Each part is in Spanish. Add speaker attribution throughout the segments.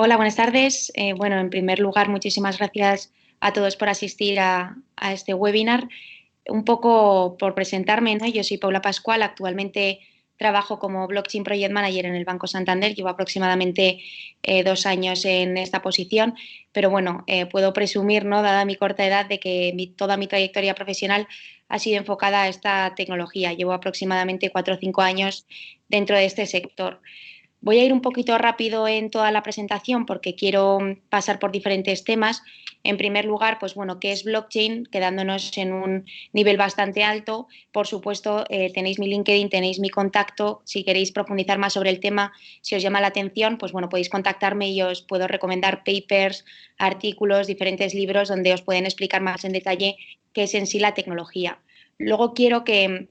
Speaker 1: Hola, buenas tardes. Bueno, en primer lugar, muchísimas gracias a todos por asistir a este webinar. Un poco por presentarme, ¿no? Yo soy Paula Pascual, actualmente trabajo como Blockchain Project Manager en el Banco Santander, llevo aproximadamente 2 años en esta posición, pero bueno, puedo presumir, ¿no? Dada mi corta edad, de que toda mi trayectoria profesional ha sido enfocada a esta tecnología. Llevo aproximadamente 4 o 5 años dentro de este sector. Voy a ir un poquito rápido en toda la presentación porque quiero pasar por diferentes temas. En primer lugar, pues bueno, ¿qué es blockchain? Quedándonos en un nivel bastante alto. Por supuesto, tenéis mi LinkedIn, tenéis mi contacto. Si queréis profundizar más sobre el tema, si os llama la atención, pues bueno, podéis contactarme y os puedo recomendar papers, artículos, diferentes libros donde os pueden explicar más en detalle qué es en sí la tecnología. Luego quiero que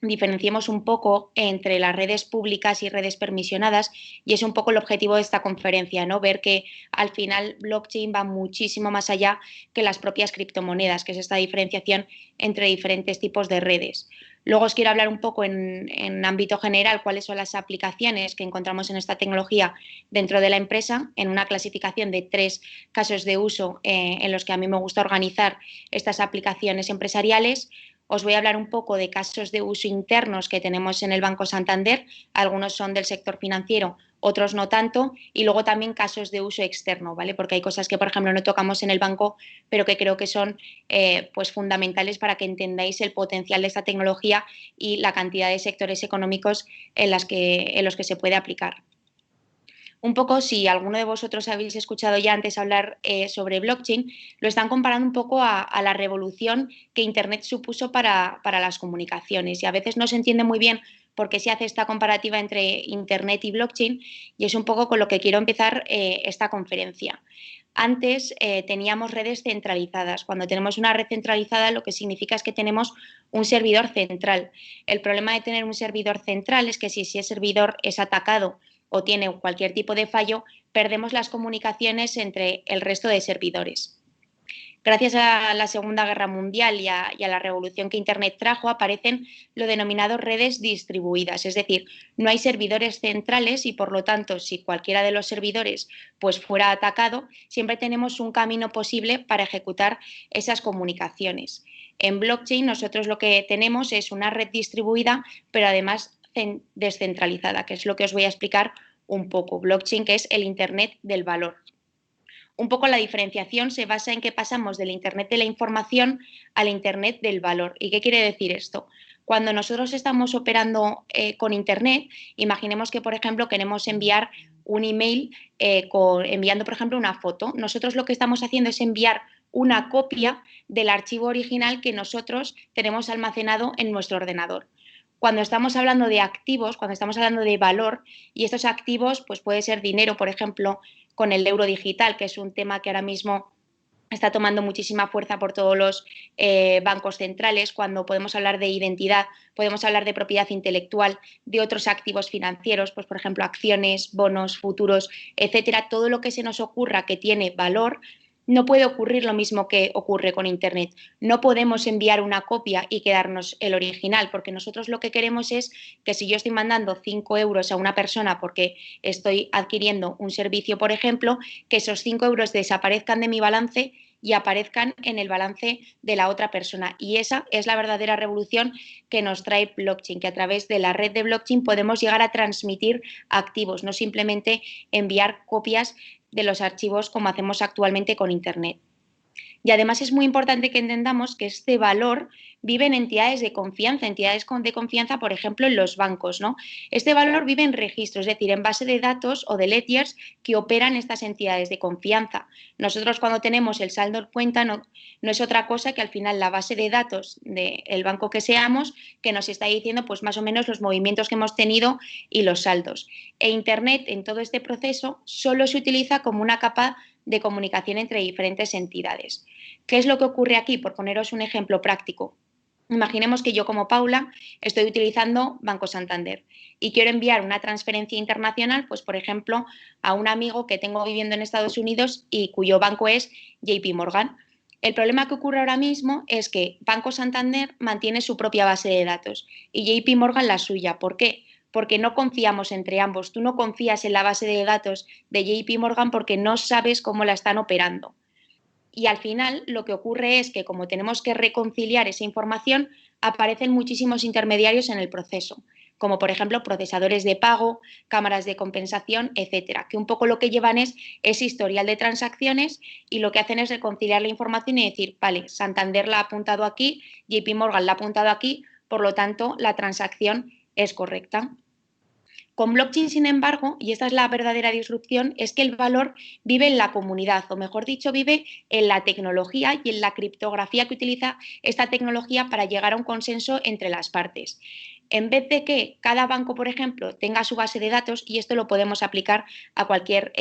Speaker 1: diferenciemos un poco entre las redes públicas y redes permisionadas, y es un poco el objetivo de esta conferencia, ¿no? Ver que al final blockchain va muchísimo más allá que las propias criptomonedas, que es esta diferenciación entre diferentes tipos de redes. Luego os quiero hablar un poco en ámbito general cuáles son las aplicaciones que encontramos en esta tecnología dentro de la empresa, en una clasificación de 3 casos de uso en los que a mí me gusta organizar estas aplicaciones empresariales. Os voy a hablar un poco de casos de uso internos que tenemos en el Banco Santander. Algunos son del sector financiero, otros no tanto, y luego también casos de uso externo, ¿vale? Porque hay cosas que, por ejemplo, no tocamos en el banco, pero que creo que son pues fundamentales para que entendáis el potencial de esta tecnología y la cantidad de sectores económicos en los que se puede aplicar. Un poco, si alguno de vosotros habéis escuchado ya antes hablar sobre blockchain, lo están comparando un poco a la revolución que Internet supuso para las comunicaciones, y a veces no se entiende muy bien por qué se hace esta comparativa entre Internet y blockchain, y es un poco con lo que quiero empezar esta conferencia. Antes teníamos redes centralizadas. Cuando tenemos una red centralizada, lo que significa es que tenemos un servidor central. El problema de tener un servidor central es que si ese servidor es atacado o tiene cualquier tipo de fallo, perdemos las comunicaciones entre el resto de servidores. Gracias a la Segunda Guerra Mundial y a la revolución que Internet trajo, aparecen lo denominado redes distribuidas, es decir, no hay servidores centrales y, por lo tanto, si cualquiera de los servidores pues, fuera atacado, siempre tenemos un camino posible para ejecutar esas comunicaciones. En blockchain nosotros lo que tenemos es una red distribuida, pero además descentralizada, que es lo que os voy a explicar un poco. Blockchain, que es el Internet del valor. Un poco la diferenciación se basa en que pasamos del Internet de la información al Internet del valor. ¿Y qué quiere decir esto? Cuando nosotros estamos operando con Internet, imaginemos que, por ejemplo, queremos enviar un email enviando, por ejemplo, una foto. Nosotros lo que estamos haciendo es enviar una copia del archivo original que nosotros tenemos almacenado en nuestro ordenador. Cuando estamos hablando de activos, cuando estamos hablando de valor, y estos activos pues puede ser dinero, por ejemplo, con el euro digital, que es un tema que ahora mismo está tomando muchísima fuerza por todos los bancos centrales. Cuando podemos hablar de identidad, podemos hablar de propiedad intelectual, de otros activos financieros, pues por ejemplo acciones, bonos, futuros, etcétera. Todo lo que se nos ocurra que tiene valor, no puede ocurrir lo mismo que ocurre con Internet. No podemos enviar una copia y quedarnos el original, porque nosotros lo que queremos es que si yo estoy mandando 5 euros a una persona porque estoy adquiriendo un servicio, por ejemplo, que esos 5 euros desaparezcan de mi balance y aparezcan en el balance de la otra persona. Y esa es la verdadera revolución que nos trae blockchain, que a través de la red de blockchain podemos llegar a transmitir activos, no simplemente enviar copias de los archivos como hacemos actualmente con Internet. Y además es muy importante que entendamos que este valor vive en entidades de confianza, de confianza, por ejemplo, en los bancos, ¿no? Este valor vive en registros, es decir, en base de datos o de ledgers que operan estas entidades de confianza. Nosotros cuando tenemos el saldo en cuenta no es otra cosa que al final la base de datos del banco que seamos que nos está diciendo pues más o menos los movimientos que hemos tenido y los saldos. E Internet en todo este proceso solo se utiliza como una capa de comunicación entre diferentes entidades. ¿Qué es lo que ocurre aquí? Por poneros un ejemplo práctico. Imaginemos que yo como Paula estoy utilizando Banco Santander y quiero enviar una transferencia internacional, pues por ejemplo, a un amigo que tengo viviendo en Estados Unidos y cuyo banco es JP Morgan. El problema que ocurre ahora mismo es que Banco Santander mantiene su propia base de datos y JP Morgan la suya. ¿Por qué? porque no confiamos entre ambos. Tú no confías en la base de datos de JP Morgan porque no sabes cómo la están operando. Y al final lo que ocurre es que como tenemos que reconciliar esa información, aparecen muchísimos intermediarios en el proceso, como por ejemplo procesadores de pago, cámaras de compensación, etcétera, que un poco lo que llevan es ese historial de transacciones y lo que hacen es reconciliar la información y decir, vale, Santander la ha apuntado aquí, JP Morgan la ha apuntado aquí, por lo tanto la transacción es correcta. Con blockchain, sin embargo, y esta es la verdadera disrupción, es que el valor vive en la comunidad, o mejor dicho, vive en la tecnología y en la criptografía que utiliza esta tecnología para llegar a un consenso entre las partes. En vez de que cada banco, por ejemplo, tenga su base de datos, y esto lo podemos aplicar a cualquier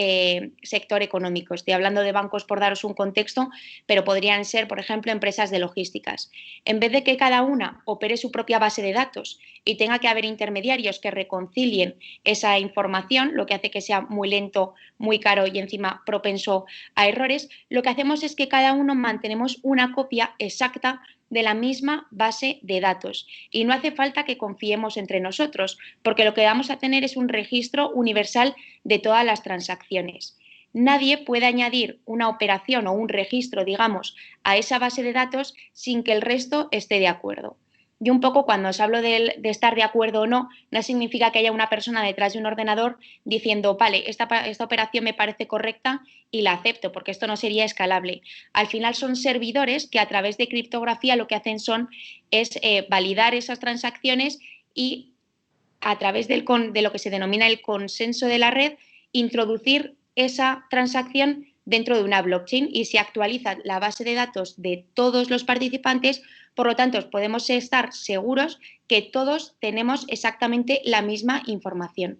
Speaker 1: sector económico. Estoy hablando de bancos por daros un contexto, pero podrían ser, por ejemplo, empresas de logísticas. En vez de que cada una opere su propia base de datos y tenga que haber intermediarios que reconcilien esa información, lo que hace que sea muy lento, muy caro y encima propenso a errores, lo que hacemos es que cada uno mantenemos una copia exacta de la misma base de datos y no hace falta que confiemos entre nosotros, porque lo que vamos a tener es un registro universal de todas las transacciones. Nadie puede añadir una operación o un registro, digamos, a esa base de datos sin que el resto esté de acuerdo. Y un poco cuando os hablo de estar de acuerdo o no, no significa que haya una persona detrás de un ordenador diciendo, vale, esta operación me parece correcta y la acepto, porque esto no sería escalable. Al final son servidores que a través de criptografía lo que hacen es validar esas transacciones y a través de lo que se denomina el consenso de la red, introducir esa transacción dentro de una blockchain y se actualiza la base de datos de todos los participantes. Por lo tanto, podemos estar seguros que todos tenemos exactamente la misma información.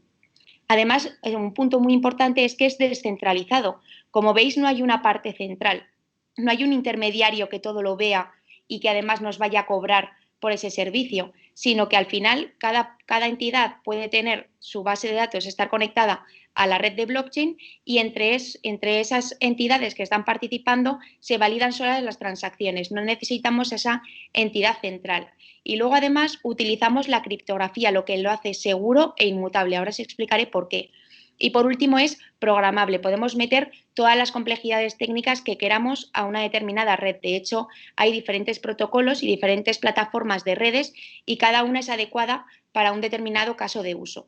Speaker 1: Además, un punto muy importante es que es descentralizado. Como veis, no hay una parte central, no hay un intermediario que todo lo vea y que además nos vaya a cobrar por ese servicio, sino que al final cada entidad puede tener su base de datos, estar conectada a la red de blockchain y entre esas entidades que están participando se validan solas las transacciones. No necesitamos esa entidad central. Y luego además utilizamos la criptografía, lo que lo hace seguro e inmutable. Ahora os explicaré por qué. Y por último es programable. Podemos meter todas las complejidades técnicas que queramos a una determinada red. De hecho, hay diferentes protocolos y diferentes plataformas de redes y cada una es adecuada para un determinado caso de uso.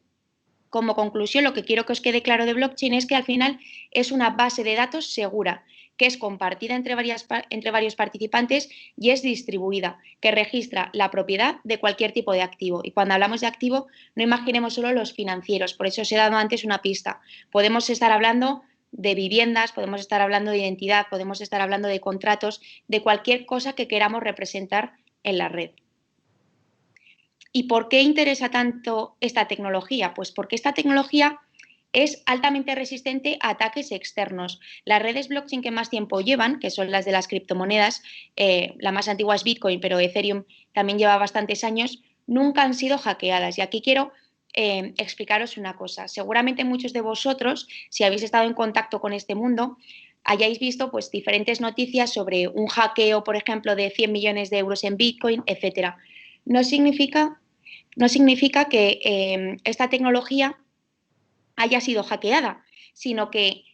Speaker 1: Como conclusión, lo que quiero que os quede claro de blockchain es que al final es una base de datos segura, que es compartida entre varios participantes y es distribuida, que registra la propiedad de cualquier tipo de activo. Y cuando hablamos de activo, no imaginemos solo los financieros, por eso os he dado antes una pista. Podemos estar hablando de viviendas, podemos estar hablando de identidad, podemos estar hablando de contratos, de cualquier cosa que queramos representar en la red. ¿Y por qué interesa tanto esta tecnología? Pues porque esta tecnología es altamente resistente a ataques externos. Las redes blockchain que más tiempo llevan, que son las de las criptomonedas, la más antigua es Bitcoin, pero Ethereum también lleva bastantes años, nunca han sido hackeadas. Y aquí quiero explicaros una cosa. Seguramente muchos de vosotros, si habéis estado en contacto con este mundo, hayáis visto pues, diferentes noticias sobre un hackeo, por ejemplo, de 100 millones de euros en Bitcoin, etcétera. No significa que esta tecnología haya sido hackeada, sino que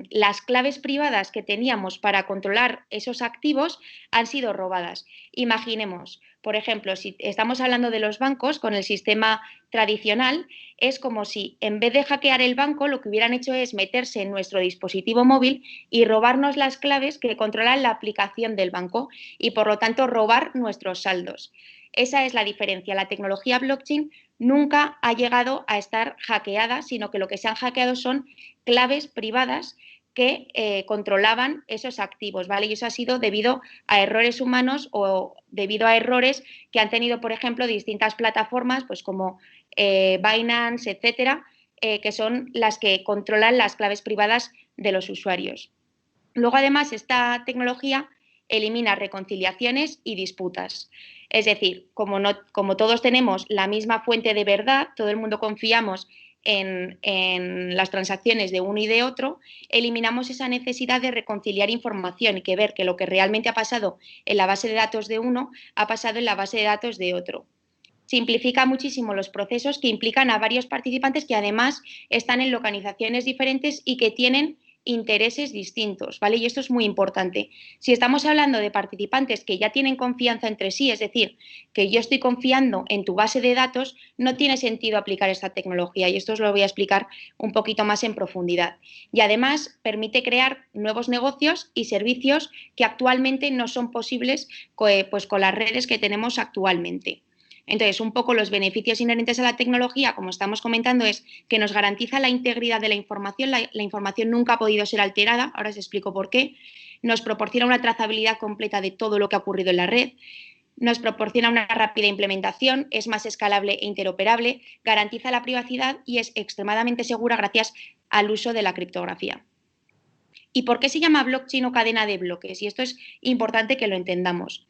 Speaker 1: las claves privadas que teníamos para controlar esos activos han sido robadas. Imaginemos, por ejemplo, si estamos hablando de los bancos con el sistema tradicional, es como si en vez de hackear el banco, lo que hubieran hecho es meterse en nuestro dispositivo móvil y robarnos las claves que controlan la aplicación del banco y, por lo tanto, robar nuestros saldos. Esa es la diferencia. La tecnología blockchain nunca ha llegado a estar hackeada, sino que lo que se han hackeado son claves privadas que controlaban esos activos, ¿vale? Y eso ha sido debido a errores humanos o debido a errores que han tenido, por ejemplo, distintas plataformas, pues como Binance, etcétera, que son las que controlan las claves privadas de los usuarios. Luego, además, esta tecnología elimina reconciliaciones y disputas. Es decir, como todos tenemos la misma fuente de verdad, todo el mundo confiamos en las transacciones de uno y de otro, eliminamos esa necesidad de reconciliar información y que ver que lo que realmente ha pasado en la base de datos de uno ha pasado en la base de datos de otro. simplifica muchísimo los procesos que implican a varios participantes que además están en localizaciones diferentes y que tienen intereses distintos, ¿vale? Y esto es muy importante. Si estamos hablando de participantes que ya tienen confianza entre sí, es decir, que yo estoy confiando en tu base de datos, no tiene sentido aplicar esta tecnología y esto os lo voy a explicar un poquito más en profundidad. Y además permite crear nuevos negocios y servicios que actualmente no son posibles pues, con las redes que tenemos actualmente. Entonces, un poco los beneficios inherentes a la tecnología, como estamos comentando, es que nos garantiza la integridad de la información. La información nunca ha podido ser alterada, ahora os explico por qué. Nos proporciona una trazabilidad completa de todo lo que ha ocurrido en la red. Nos proporciona una rápida implementación, es más escalable e interoperable, garantiza la privacidad y es extremadamente segura gracias al uso de la criptografía. ¿Y por qué se llama blockchain o cadena de bloques? Y esto es importante que lo entendamos.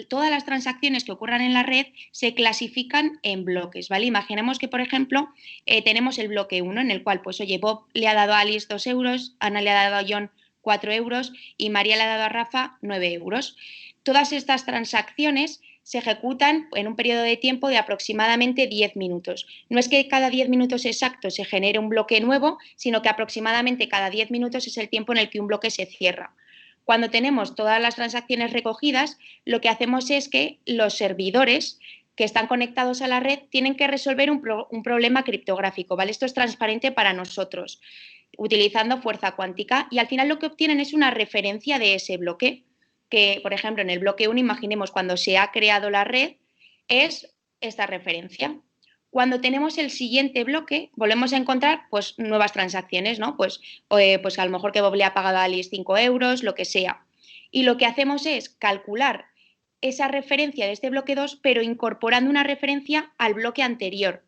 Speaker 1: Todas las transacciones que ocurran en la red se clasifican en bloques, ¿vale? Imaginemos que, por ejemplo, tenemos el bloque 1 en el cual, pues, oye, Bob le ha dado a Alice 2 euros, Ana le ha dado a John 4 euros y María le ha dado a Rafa 9 euros. Todas estas transacciones se ejecutan en un periodo de tiempo de aproximadamente 10 minutos. No es que cada 10 minutos exactos se genere un bloque nuevo, sino que aproximadamente cada 10 minutos es el tiempo en el que un bloque se cierra. Cuando tenemos todas las transacciones recogidas, lo que hacemos es que los servidores que están conectados a la red tienen que resolver un problema criptográfico, ¿vale? Esto es transparente para nosotros, utilizando fuerza cuántica, y al final lo que obtienen es una referencia de ese bloque, que, por ejemplo, en el bloque 1, imaginemos cuando se ha creado la red, es esta referencia. Cuando tenemos el siguiente bloque, volvemos a encontrar pues, nuevas transacciones, ¿no? Pues a lo mejor que Bob le ha pagado a Alice 5 euros, lo que sea. Y lo que hacemos es calcular esa referencia de este bloque 2, pero incorporando una referencia al bloque anterior.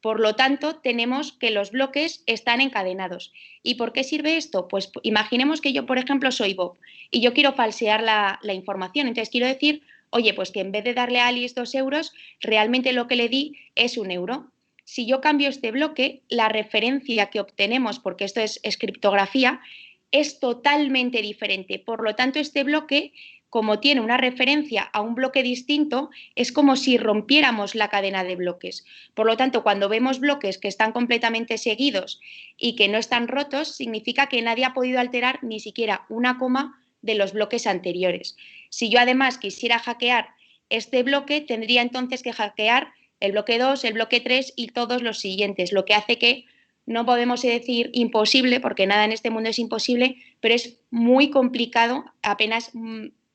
Speaker 1: Por lo tanto, tenemos que los bloques están encadenados. ¿Y por qué sirve esto? Pues imaginemos que yo, por ejemplo, soy Bob y yo quiero falsear la información. Entonces, quiero decir, oye, pues que en vez de darle a Alice 2 euros, realmente lo que le di es 1 euro. Si yo cambio este bloque, la referencia que obtenemos, porque esto es criptografía, es totalmente diferente. Por lo tanto, este bloque, como tiene una referencia a un bloque distinto, es como si rompiéramos la cadena de bloques. Por lo tanto, cuando vemos bloques que están completamente seguidos y que no están rotos, significa que nadie ha podido alterar ni siquiera una coma de los bloques anteriores. Si yo además quisiera hackear este bloque, tendría entonces que hackear el bloque 2, el bloque 3 y todos los siguientes, lo que hace que no podemos decir imposible, porque nada en este mundo es imposible, pero es muy complicado, apenas,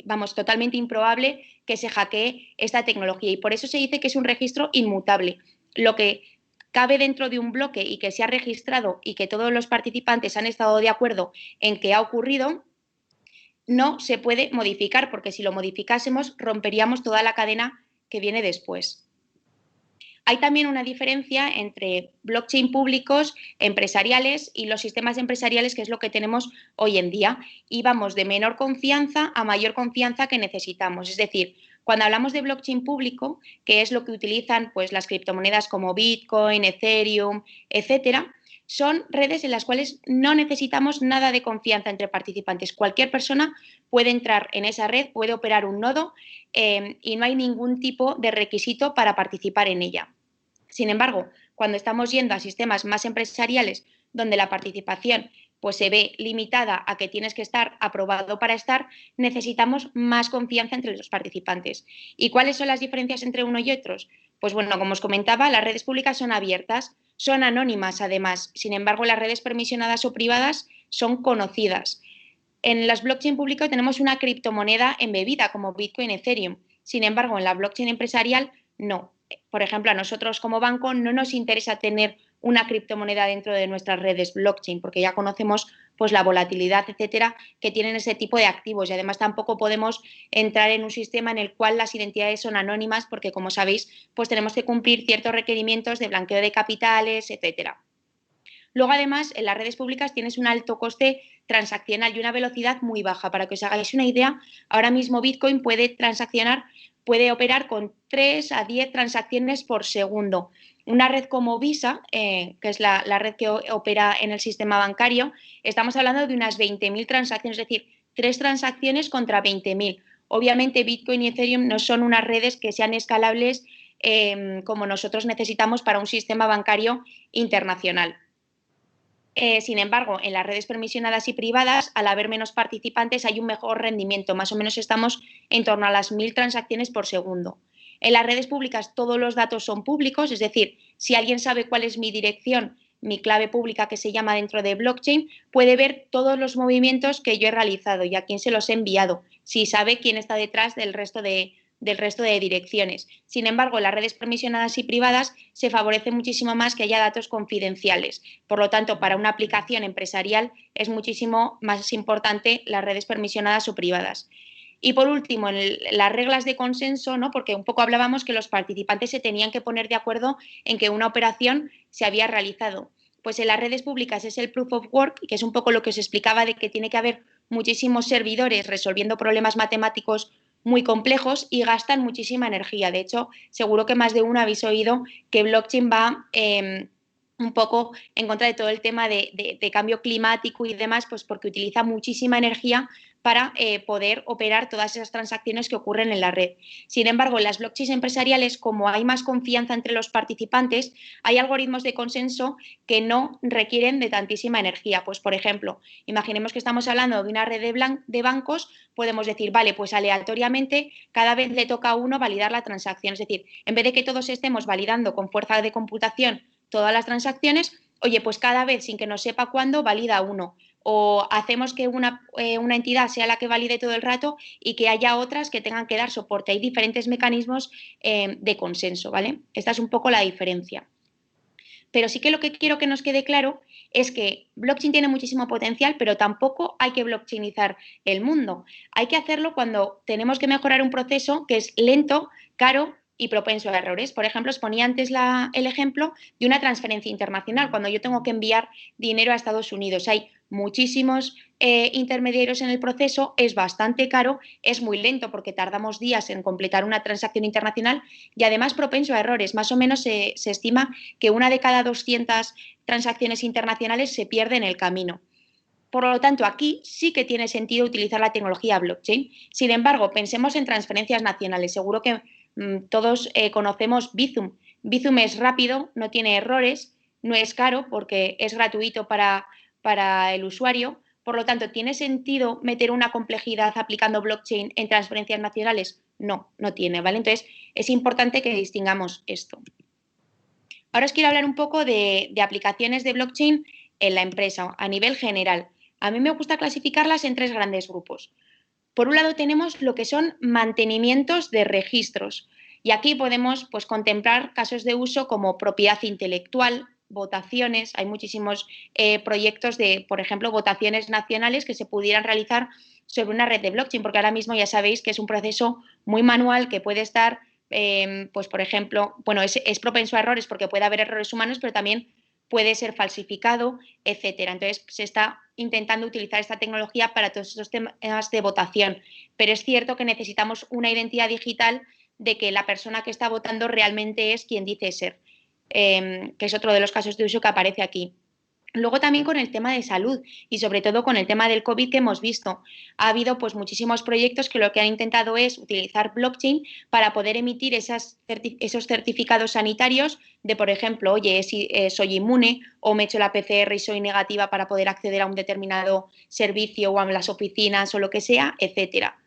Speaker 1: vamos, totalmente improbable que se hackee esta tecnología. Y por eso se dice que es un registro inmutable. Lo que cabe dentro de un bloque y que se ha registrado y que todos los participantes han estado de acuerdo en que ha ocurrido, no se puede modificar, porque si lo modificásemos romperíamos toda la cadena que viene después. Hay también una diferencia entre blockchain públicos, empresariales y los sistemas empresariales, que es lo que tenemos hoy en día. Y vamos de menor confianza a mayor confianza que necesitamos. Es decir, cuando hablamos de blockchain público, que es lo que utilizan pues, las criptomonedas como Bitcoin, Ethereum, etcétera, son redes en las cuales no necesitamos nada de confianza entre participantes. Cualquier persona puede entrar en esa red, puede operar un nodo y no hay ningún tipo de requisito para participar en ella. Sin embargo, cuando estamos yendo a sistemas más empresariales donde la participación pues se ve limitada a que tienes que estar aprobado para estar, necesitamos más confianza entre los participantes. ¿Y cuáles son las diferencias entre uno y otros? Pues bueno, como os comentaba, las redes públicas son abiertas, son anónimas además. Sin embargo, las redes permisionadas o privadas son conocidas. En las blockchain públicas tenemos una criptomoneda embebida como Bitcoin, Ethereum. Sin embargo, en la blockchain empresarial no. Por ejemplo, a nosotros como banco no nos interesa tener una criptomoneda dentro de nuestras redes blockchain porque ya conocemos pues la volatilidad, etcétera, que tienen ese tipo de activos y además tampoco podemos entrar en un sistema en el cual las identidades son anónimas porque, como sabéis, pues tenemos que cumplir ciertos requerimientos de blanqueo de capitales, etcétera. Luego, además, en las redes públicas tienes un alto coste transaccional y una velocidad muy baja. Para que os hagáis una idea, ahora mismo Bitcoin puede operar con 3 a 10 transacciones por segundo. Una red como Visa, que es la red que opera en el sistema bancario, estamos hablando de unas 20.000 transacciones, es decir, 3 transacciones contra 20.000. Obviamente Bitcoin y Ethereum no son unas redes que sean escalables como nosotros necesitamos para un sistema bancario internacional. Sin embargo, en las redes permisionadas y privadas, al haber menos participantes, hay un mejor rendimiento. Más o menos estamos en torno a las 1000 transacciones por segundo. En las redes públicas todos los datos son públicos, es decir, si alguien sabe cuál es mi dirección, mi clave pública que se llama dentro de blockchain, puede ver todos los movimientos que yo he realizado y a quién se los he enviado, si sabe quién está detrás del resto de direcciones. Sin embargo, en las redes permisionadas y privadas se favorece muchísimo más que haya datos confidenciales. Por lo tanto, para una aplicación empresarial es muchísimo más importante las redes permisionadas o privadas. Y por último, en las reglas de consenso, ¿no? Porque un poco hablábamos que los participantes se tenían que poner de acuerdo en que una operación se había realizado. Pues en las redes públicas es el proof of work, que es un poco lo que os explicaba de que tiene que haber muchísimos servidores resolviendo problemas matemáticos muy complejos y gastan muchísima energía. De hecho, seguro que más de uno habéis oído que blockchain va un poco en contra de todo el tema de cambio climático y demás, pues porque utiliza muchísima energía para poder operar todas esas transacciones que ocurren en la red. Sin embargo, en las blockchains empresariales, como hay más confianza entre los participantes, hay algoritmos de consenso que no requieren de tantísima energía. Pues, por ejemplo, imaginemos que estamos hablando de una red de bancos, podemos decir, vale, pues aleatoriamente cada vez le toca a uno validar la transacción. Es decir, en vez de que todos estemos validando con fuerza de computación todas las transacciones, oye, pues cada vez sin que nos sepa cuándo valida uno. O hacemos que una entidad sea la que valide todo el rato y que haya otras que tengan que dar soporte. Hay diferentes mecanismos de consenso, ¿vale? Esta es un poco la diferencia. Pero sí que lo que quiero que nos quede claro es que blockchain tiene muchísimo potencial, pero tampoco hay que blockchainizar el mundo. Hay que hacerlo cuando tenemos que mejorar un proceso que es lento, caro y propenso a errores. Por ejemplo, os ponía antes el ejemplo de una transferencia internacional. Cuando yo tengo que enviar dinero a Estados Unidos, hay muchísimos intermediarios en el proceso, es bastante caro, es muy lento porque tardamos días en completar una transacción internacional y además propenso a errores. Más o menos se estima que una de cada 200 transacciones internacionales se pierde en el camino. Por lo tanto, aquí sí que tiene sentido utilizar la tecnología blockchain. Sin embargo, pensemos en transferencias nacionales. Seguro que todos conocemos Bizum. Bizum es rápido, no tiene errores, no es caro porque es gratuito para el usuario. Por lo tanto, ¿tiene sentido meter una complejidad aplicando blockchain en transferencias nacionales? No, no tiene, ¿vale? Entonces, es importante que distingamos esto. Ahora os quiero hablar un poco de aplicaciones de blockchain en la empresa a nivel general. A mí me gusta clasificarlas en tres grandes grupos. Por un lado tenemos lo que son mantenimientos de registros y aquí podemos pues, contemplar casos de uso como propiedad intelectual, votaciones, hay muchísimos proyectos de, por ejemplo, votaciones nacionales que se pudieran realizar sobre una red de blockchain, porque ahora mismo ya sabéis que es un proceso muy manual que puede estar, pues por ejemplo, bueno, es propenso a errores porque puede haber errores humanos, pero también puede ser falsificado, etcétera. Entonces, se está intentando utilizar esta tecnología para todos estos temas de votación, pero es cierto que necesitamos una identidad digital de que la persona que está votando realmente es quien dice ser, que es otro de los casos de uso que aparece aquí. Luego también con el tema de salud y sobre todo con el tema del COVID que hemos visto. Ha habido pues muchísimos proyectos que lo que han intentado es utilizar blockchain para poder emitir esos certificados sanitarios de, por ejemplo, oye, si soy inmune o me he hecho la PCR y soy negativa para poder acceder a un determinado servicio o a las oficinas o lo que sea, etcétera.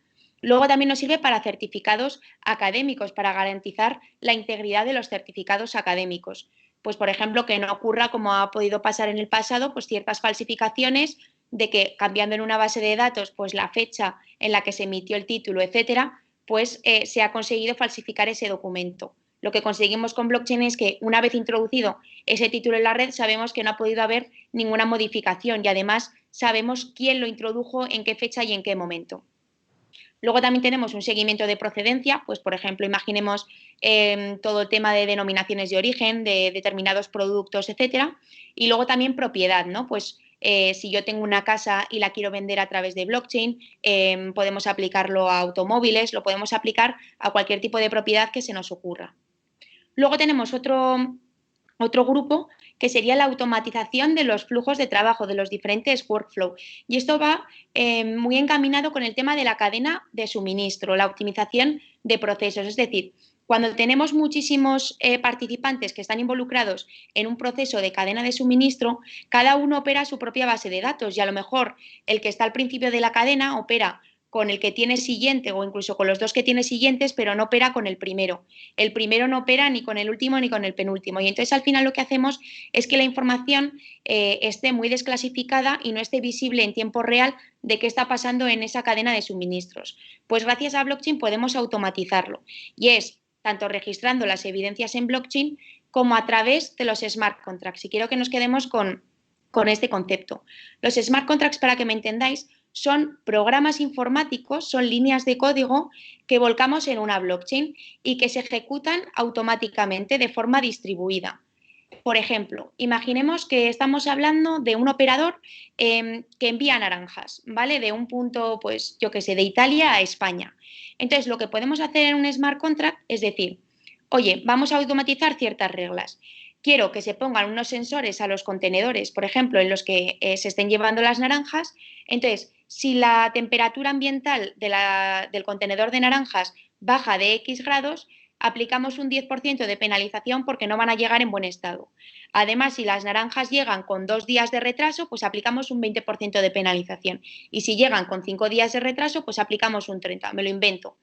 Speaker 1: Luego también nos sirve para certificados académicos, para garantizar la integridad de los certificados académicos. Pues, por ejemplo, que no ocurra como ha podido pasar en el pasado, pues ciertas falsificaciones de que cambiando en una base de datos pues la fecha en la que se emitió el título, etcétera, pues se ha conseguido falsificar ese documento. Lo que conseguimos con blockchain es que una vez introducido ese título en la red sabemos que no ha podido haber ninguna modificación y además sabemos quién lo introdujo, en qué fecha y en qué momento. Luego también tenemos un seguimiento de procedencia, pues por ejemplo, imaginemos todo el tema de denominaciones de origen, de determinados productos, etcétera. Y luego también propiedad, ¿no? Pues si yo tengo una casa y la quiero vender a través de blockchain, podemos aplicarlo a automóviles, lo podemos aplicar a cualquier tipo de propiedad que se nos ocurra. Luego tenemos otro grupo que sería la automatización de los flujos de trabajo, de los diferentes workflows. Y esto va muy encaminado con el tema de la cadena de suministro, la optimización de procesos. Es decir, Cuando tenemos muchísimos participantes que están involucrados en un proceso de cadena de suministro, cada uno opera su propia base de datos y a lo mejor el que está al principio de la cadena opera con el que tiene siguiente o incluso con los dos que tiene siguientes, pero no opera con el primero. El primero no opera ni con el último ni con el penúltimo. Y entonces al final lo que hacemos es que la información esté muy desclasificada y no esté visible en tiempo real de qué está pasando en esa cadena de suministros. Pues gracias a blockchain podemos automatizarlo. Y es tanto registrando las evidencias en blockchain como a través de los smart contracts. Y quiero que nos quedemos con este concepto. Los smart contracts, para que me entendáis, son programas informáticos, son líneas de código que volcamos en una blockchain y que se ejecutan automáticamente de forma distribuida. Por ejemplo, imaginemos que estamos hablando de un operador que envía naranjas, ¿vale? De un punto, pues yo qué sé, de Italia a España. Entonces, lo que podemos hacer en un smart contract es decir, oye, vamos a automatizar ciertas reglas. Quiero que se pongan unos sensores a los contenedores, por ejemplo, en los que se estén llevando las naranjas. Entonces, si la temperatura ambiental del contenedor de naranjas baja de X grados, aplicamos un 10% de penalización porque no van a llegar en buen estado. Además, si las naranjas llegan con 2 días de retraso, pues aplicamos un 20% de penalización. Y si llegan con 5 días de retraso, pues aplicamos un 30%, me lo invento.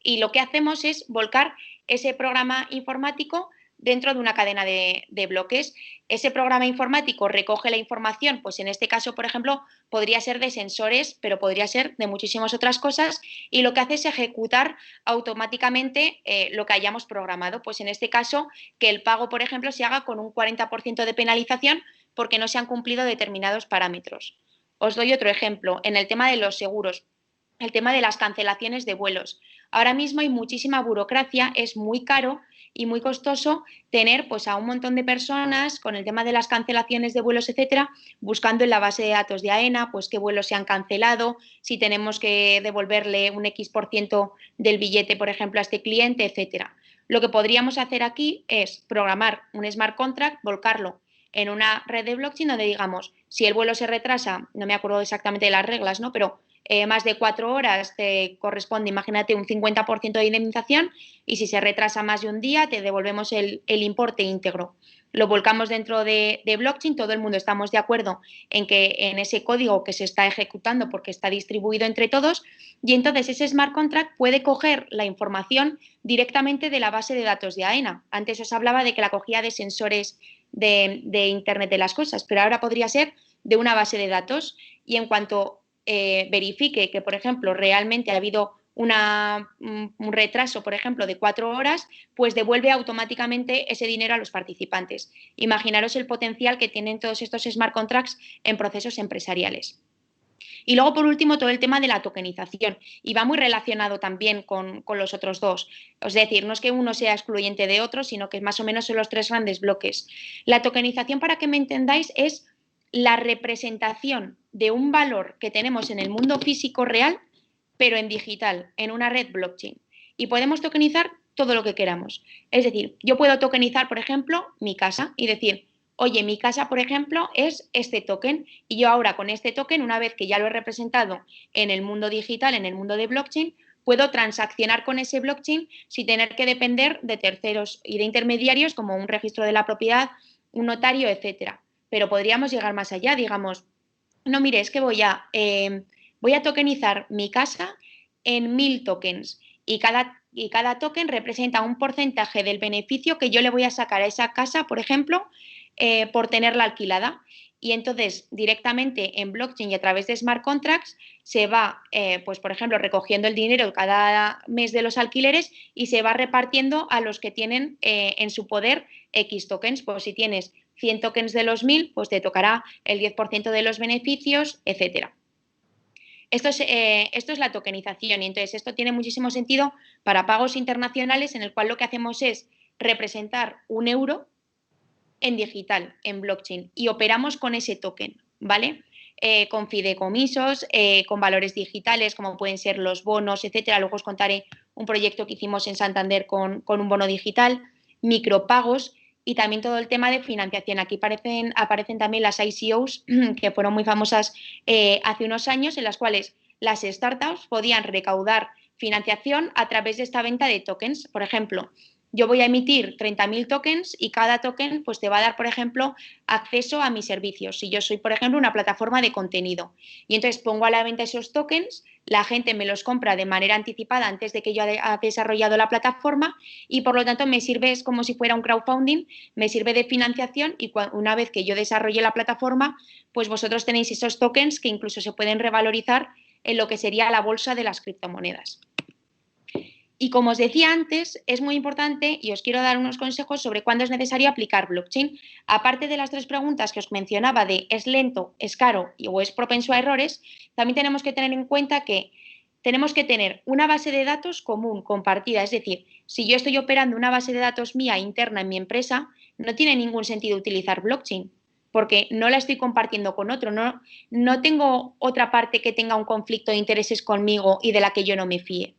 Speaker 1: Y lo que hacemos es volcar ese programa informático dentro de una cadena de bloques. Ese programa informático recoge la información, pues en este caso, por ejemplo, podría ser de sensores, pero podría ser de muchísimas otras cosas, y lo que hace es ejecutar automáticamente lo que hayamos programado. Pues en este caso, que el pago, por ejemplo, se haga con un 40% de penalización porque no se han cumplido determinados parámetros. Os doy otro ejemplo. En el tema de los seguros, el tema de las cancelaciones de vuelos. Ahora mismo hay muchísima burocracia, es muy caro y muy costoso tener pues a un montón de personas con el tema de las cancelaciones de vuelos, etcétera, buscando en la base de datos de AENA pues qué vuelos se han cancelado, si tenemos que devolverle un X% del billete, por ejemplo, a este cliente, etcétera. Lo que podríamos hacer aquí es programar un smart contract, volcarlo en una red de blockchain donde digamos, si el vuelo se retrasa, no me acuerdo exactamente de las reglas, ¿no? Pero más de 4 horas te corresponde, imagínate, un 50% de indemnización y si se retrasa más de un día te devolvemos el importe íntegro. Lo volcamos dentro de blockchain, todo el mundo estamos de acuerdo en que en ese código que se está ejecutando porque está distribuido entre todos y entonces ese smart contract puede coger la información directamente de la base de datos de AENA. Antes os hablaba de que la cogía de sensores de Internet de las cosas, pero ahora podría ser de una base de datos y en cuanto verifique que, por ejemplo, realmente ha habido un retraso, por ejemplo, de 4 horas, pues devuelve automáticamente ese dinero a los participantes. Imaginaros el potencial que tienen todos estos smart contracts en procesos empresariales. Y luego, por último, todo el tema de la tokenización. Y va muy relacionado también con los otros dos. Es decir, no es que uno sea excluyente de otro, sino que más o menos son los 3 grandes bloques. La tokenización, para que me entendáis, es la representación de un valor que tenemos en el mundo físico real, pero en digital, en una red blockchain. Y podemos tokenizar todo lo que queramos. Es decir, yo puedo tokenizar, por ejemplo, mi casa y decir, oye, mi casa, por ejemplo, es este token y yo ahora con este token, una vez que ya lo he representado en el mundo digital, en el mundo de blockchain, puedo transaccionar con ese blockchain sin tener que depender de terceros y de intermediarios como un registro de la propiedad, un notario, etcétera. Pero podríamos llegar más allá, digamos, no, mire, es que voy a tokenizar mi casa en 1000 tokens y cada token representa un porcentaje del beneficio que yo le voy a sacar a esa casa, por ejemplo, por tenerla alquilada. Y entonces, directamente en blockchain y a través de smart contracts, se va, pues por ejemplo, recogiendo el dinero cada mes de los alquileres y se va repartiendo a los que tienen en su poder X tokens. Pues si tienes 100 tokens de los 1000, pues te tocará el 10% de los beneficios, etcétera. Esto es la tokenización y entonces esto tiene muchísimo sentido para pagos internacionales en el cual lo que hacemos es representar un euro en digital, en blockchain, y operamos con ese token, ¿vale? Con fideicomisos, con valores digitales, como pueden ser los bonos, etcétera. Luego os contaré un proyecto que hicimos en Santander con un bono digital, micropagos y también todo el tema de financiación. Aquí aparecen también las ICOs, que fueron muy famosas hace unos años, en las cuales las startups podían recaudar financiación a través de esta venta de tokens. Por ejemplo, yo voy a emitir 30.000 tokens y cada token pues, te va a dar, por ejemplo, acceso a mis servicios. Si yo soy, por ejemplo, una plataforma de contenido y entonces pongo a la venta esos tokens, la gente me los compra de manera anticipada antes de que yo haya desarrollado la plataforma y, por lo tanto, me sirve, es como si fuera un crowdfunding, me sirve de financiación y una vez que yo desarrolle la plataforma, pues vosotros tenéis esos tokens que incluso se pueden revalorizar en lo que sería la bolsa de las criptomonedas. Y como os decía antes, es muy importante y os quiero dar unos consejos sobre cuándo es necesario aplicar blockchain. Aparte de las 3 preguntas que os mencionaba de ¿es lento, es caro o es propenso a errores? También tenemos que tener en cuenta que tenemos que tener una base de datos común, compartida. Es decir, si yo estoy operando una base de datos mía interna en mi empresa, no tiene ningún sentido utilizar blockchain porque no la estoy compartiendo con otro. No tengo otra parte que tenga un conflicto de intereses conmigo y de la que yo no me fíe.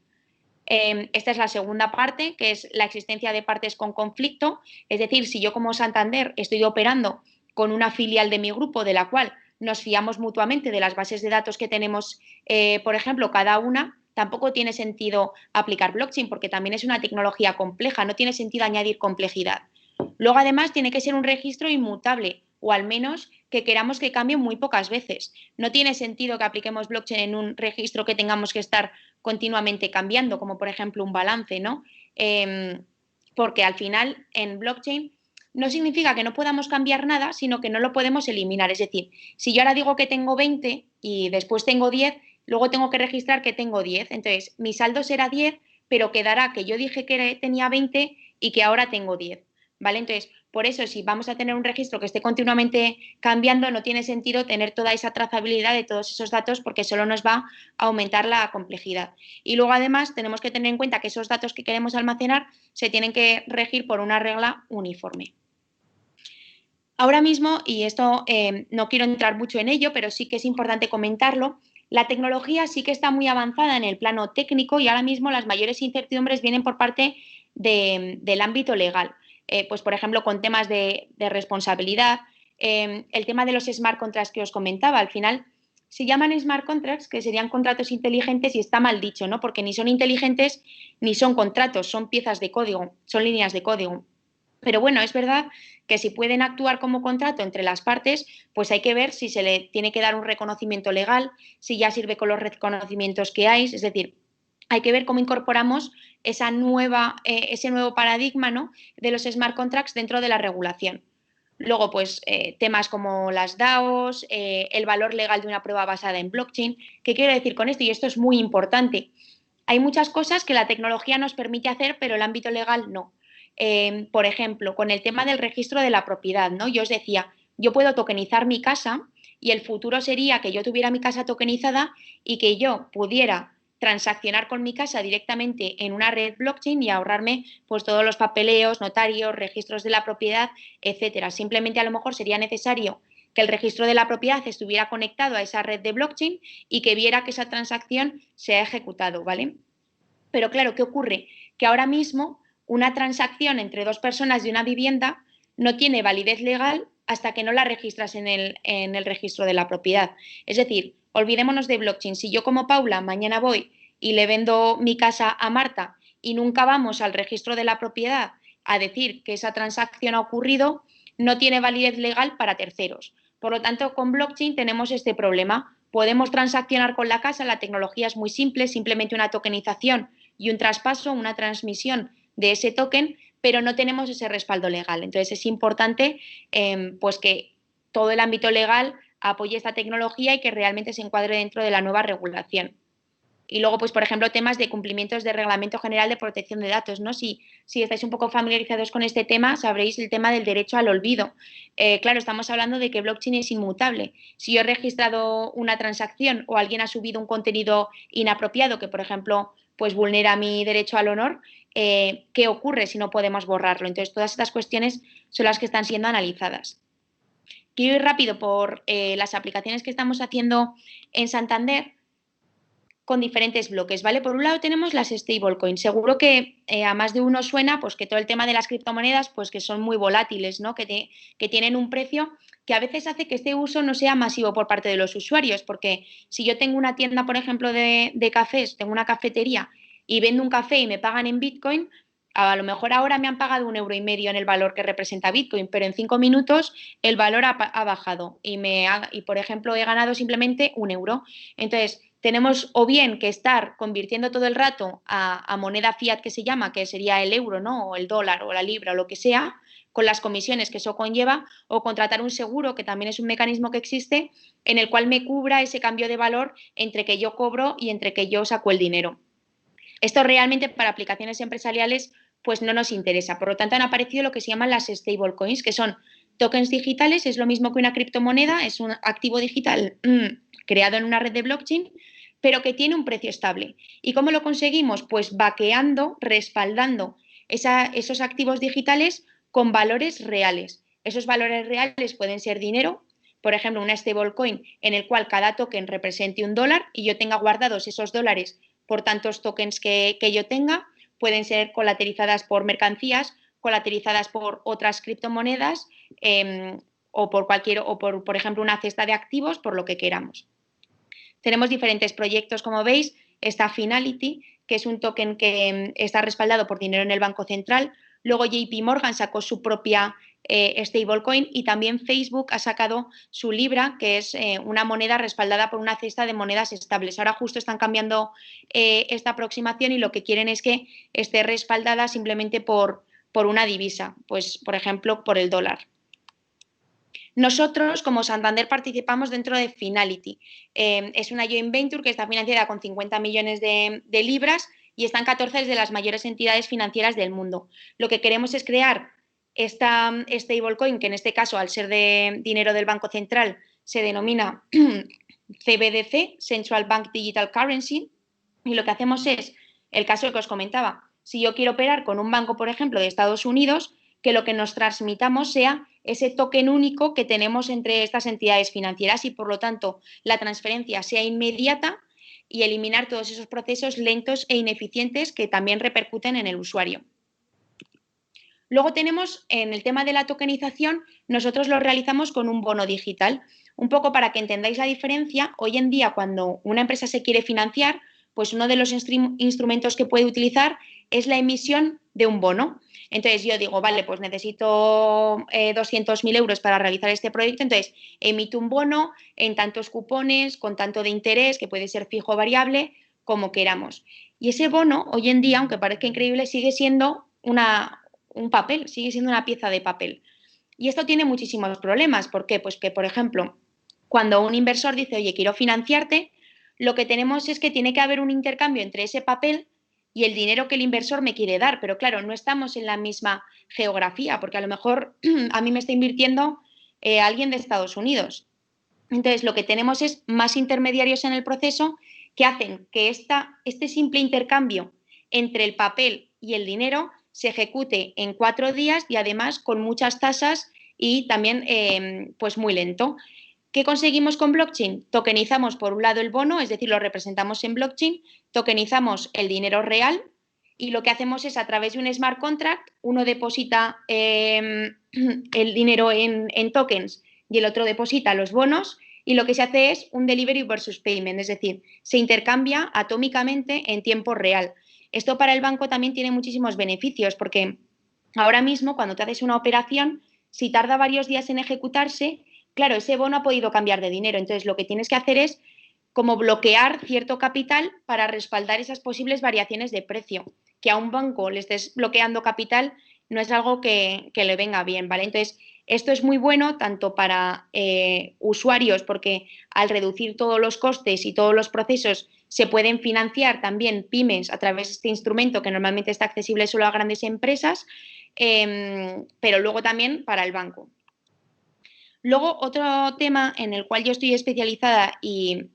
Speaker 1: Esta es la segunda parte, que es la existencia de partes con conflicto. Es decir, si yo como Santander estoy operando con una filial de mi grupo de la cual nos fiamos mutuamente de las bases de datos que tenemos, por ejemplo, cada una, tampoco tiene sentido aplicar blockchain porque también es una tecnología compleja, no tiene sentido añadir complejidad. Luego, además, tiene que ser un registro inmutable o al menos que queramos que cambie muy pocas veces. No tiene sentido que apliquemos blockchain en un registro que tengamos que estar continuamente cambiando, como por ejemplo un balance, ¿no? Porque al final en blockchain no significa que no podamos cambiar nada, sino que no lo podemos eliminar. Es decir, si yo ahora digo que tengo 20 y después tengo 10, luego tengo que registrar que tengo 10. Entonces, mi saldo será 10, pero quedará que yo dije que tenía 20 y que ahora tengo 10. ¿Vale? Entonces, por eso, si vamos a tener un registro que esté continuamente cambiando, no tiene sentido tener toda esa trazabilidad de todos esos datos porque solo nos va a aumentar la complejidad. Y luego, además, tenemos que tener en cuenta que esos datos que queremos almacenar se tienen que regir por una regla uniforme. Ahora mismo, y esto no quiero entrar mucho en ello, pero sí que es importante comentarlo, la tecnología sí que está muy avanzada en el plano técnico y ahora mismo las mayores incertidumbres vienen por parte del ámbito legal. Pues, por ejemplo, con temas de responsabilidad, el tema de los smart contracts que os comentaba, al final se llaman smart contracts, que serían contratos inteligentes y está mal dicho, ¿no? Porque ni son inteligentes ni son contratos, son piezas de código, son líneas de código. Pero bueno, es verdad que si pueden actuar como contrato entre las partes, pues hay que ver si se le tiene que dar un reconocimiento legal, si ya sirve con los reconocimientos que hay, es decir, hay que ver cómo incorporamos ese nuevo paradigma, ¿no?, de los smart contracts dentro de la regulación. Luego, pues temas como las DAOs, el valor legal de una prueba basada en blockchain. ¿Qué quiero decir con esto? Y esto es muy importante. Hay muchas cosas que la tecnología nos permite hacer, pero el ámbito legal no. Por ejemplo, con el tema del registro de la propiedad, ¿no? Yo os decía, yo puedo tokenizar mi casa y el futuro sería que yo tuviera mi casa tokenizada y que yo pudiera transaccionar con mi casa directamente en una red blockchain y ahorrarme pues todos los papeleos, notarios, registros de la propiedad, etcétera. Simplemente a lo mejor sería necesario que el registro de la propiedad estuviera conectado a esa red de blockchain y que viera que esa transacción se ha ejecutado, ¿vale? Pero claro, ¿qué ocurre? Que ahora mismo una transacción entre dos personas de una vivienda no tiene validez legal hasta que no la registras en el registro de la propiedad. Es decir, olvidémonos de blockchain. Si yo como Paula mañana voy y le vendo mi casa a Marta y nunca vamos al registro de la propiedad a decir que esa transacción ha ocurrido, no tiene validez legal para terceros. Por lo tanto, con blockchain tenemos este problema. Podemos transaccionar con la casa, la tecnología es muy simple, simplemente una tokenización y un traspaso, una transmisión de ese token, pero no tenemos ese respaldo legal. Entonces es importante pues que todo el ámbito legal apoye esta tecnología y que realmente se encuadre dentro de la nueva regulación. Y luego, pues, por ejemplo, temas de cumplimientos de Reglamento General de Protección de Datos, ¿no? Si estáis un poco familiarizados con este tema, sabréis el tema del derecho al olvido. Claro, estamos hablando de que blockchain es inmutable. Si yo he registrado una transacción o alguien ha subido un contenido inapropiado que, por ejemplo, pues vulnera mi derecho al honor, ¿qué ocurre si no podemos borrarlo? Entonces, todas estas cuestiones son las que están siendo analizadas. Quiero ir rápido por las aplicaciones que estamos haciendo en Santander con diferentes bloques, ¿vale? Por un lado tenemos las stablecoins. Seguro que a más de uno suena pues que todo el tema de las criptomonedas pues que son muy volátiles, ¿no? Que tienen un precio que a veces hace que este uso no sea masivo por parte de los usuarios, porque si yo tengo una tienda, por ejemplo, de cafés, tengo una cafetería y vendo un café y me pagan en Bitcoin, a lo mejor ahora me han pagado 1,5 € en el valor que representa Bitcoin, pero en 5 minutos el valor ha bajado y, por ejemplo, he ganado simplemente 1 €. Entonces, tenemos o bien que estar convirtiendo todo el rato a moneda fiat que se llama, que sería el euro, ¿no? O el dólar o la libra o lo que sea, con las comisiones que eso conlleva, o contratar un seguro, que también es un mecanismo que existe, en el cual me cubra ese cambio de valor entre que yo cobro y entre que yo saco el dinero. Esto realmente para aplicaciones empresariales pues no nos interesa. Por lo tanto, han aparecido lo que se llaman las stablecoins, que son tokens digitales, es lo mismo que una criptomoneda, es un activo digital creado en una red de blockchain, pero que tiene un precio estable. ¿Y cómo lo conseguimos? Pues vaqueando, respaldando esos activos digitales con valores reales. Esos valores reales pueden ser dinero, por ejemplo, una stablecoin en el cual cada token represente $1 y yo tenga guardados esos dólares por tantos tokens que yo tenga, pueden ser colateralizadas por mercancías, colateralizadas por otras criptomonedas o por ejemplo, una cesta de activos, por lo que queramos. Tenemos diferentes proyectos, como veis, está Finality, que es un token que está respaldado por dinero en el Banco Central. Luego JP Morgan sacó su propia stablecoin y también Facebook ha sacado su Libra, que es una moneda respaldada por una cesta de monedas estables. Ahora justo están cambiando esta aproximación y lo que quieren es que esté respaldada simplemente por una divisa, pues por ejemplo por el dólar. Nosotros, como Santander, participamos dentro de Finality. Es una joint venture que está financiada con 50 millones de libras y están 14 de las mayores entidades financieras del mundo. Lo que queremos es crear esta stablecoin, que en este caso, al ser de dinero del Banco Central, se denomina CBDC, Central Bank Digital Currency, y lo que hacemos es, el caso que os comentaba, si yo quiero operar con un banco, por ejemplo, de Estados Unidos, que lo que nos transmitamos sea ese token único que tenemos entre estas entidades financieras y, por lo tanto, la transferencia sea inmediata y eliminar todos esos procesos lentos e ineficientes que también repercuten en el usuario. Luego tenemos, en el tema de la tokenización, nosotros lo realizamos con un bono digital. Un poco para que entendáis la diferencia, hoy en día cuando una empresa se quiere financiar, pues uno de los instrumentos que puede utilizar es la emisión de un bono. Entonces yo digo, vale, pues necesito 200.000 euros para realizar este proyecto, entonces emito un bono en tantos cupones, con tanto de interés, que puede ser fijo o variable, como queramos. Y ese bono, hoy en día, aunque parezca increíble, sigue siendo un papel, sigue siendo una pieza de papel. Y esto tiene muchísimos problemas. ¿Por qué? Pues que, por ejemplo, cuando un inversor dice, oye, quiero financiarte, lo que tenemos es que tiene que haber un intercambio entre ese papel y el dinero que el inversor me quiere dar. Pero claro, no estamos en la misma geografía, porque a lo mejor a mí me está invirtiendo alguien de Estados Unidos. Entonces, lo que tenemos es más intermediarios en el proceso que hacen que este simple intercambio entre el papel y el dinero se ejecute en 4 días y además con muchas tasas y también pues muy lento. ¿Qué conseguimos con blockchain? Tokenizamos por un lado el bono, es decir, lo representamos en blockchain, tokenizamos el dinero real y lo que hacemos es a través de un smart contract, uno deposita el dinero en tokens y el otro deposita los bonos y lo que se hace es un delivery versus payment, es decir, se intercambia atómicamente en tiempo real. Esto para el banco también tiene muchísimos beneficios porque ahora mismo cuando te haces una operación, si tarda varios días en ejecutarse, claro, ese bono ha podido cambiar de dinero, entonces lo que tienes que hacer es como bloquear cierto capital para respaldar esas posibles variaciones de precio. Que a un banco le estés bloqueando capital no es algo que le venga bien, ¿vale? Entonces, esto es muy bueno tanto para usuarios porque al reducir todos los costes y todos los procesos se pueden financiar también pymes a través de este instrumento que normalmente está accesible solo a grandes empresas, pero luego también para el banco. Luego, otro tema en el cual yo estoy especializada y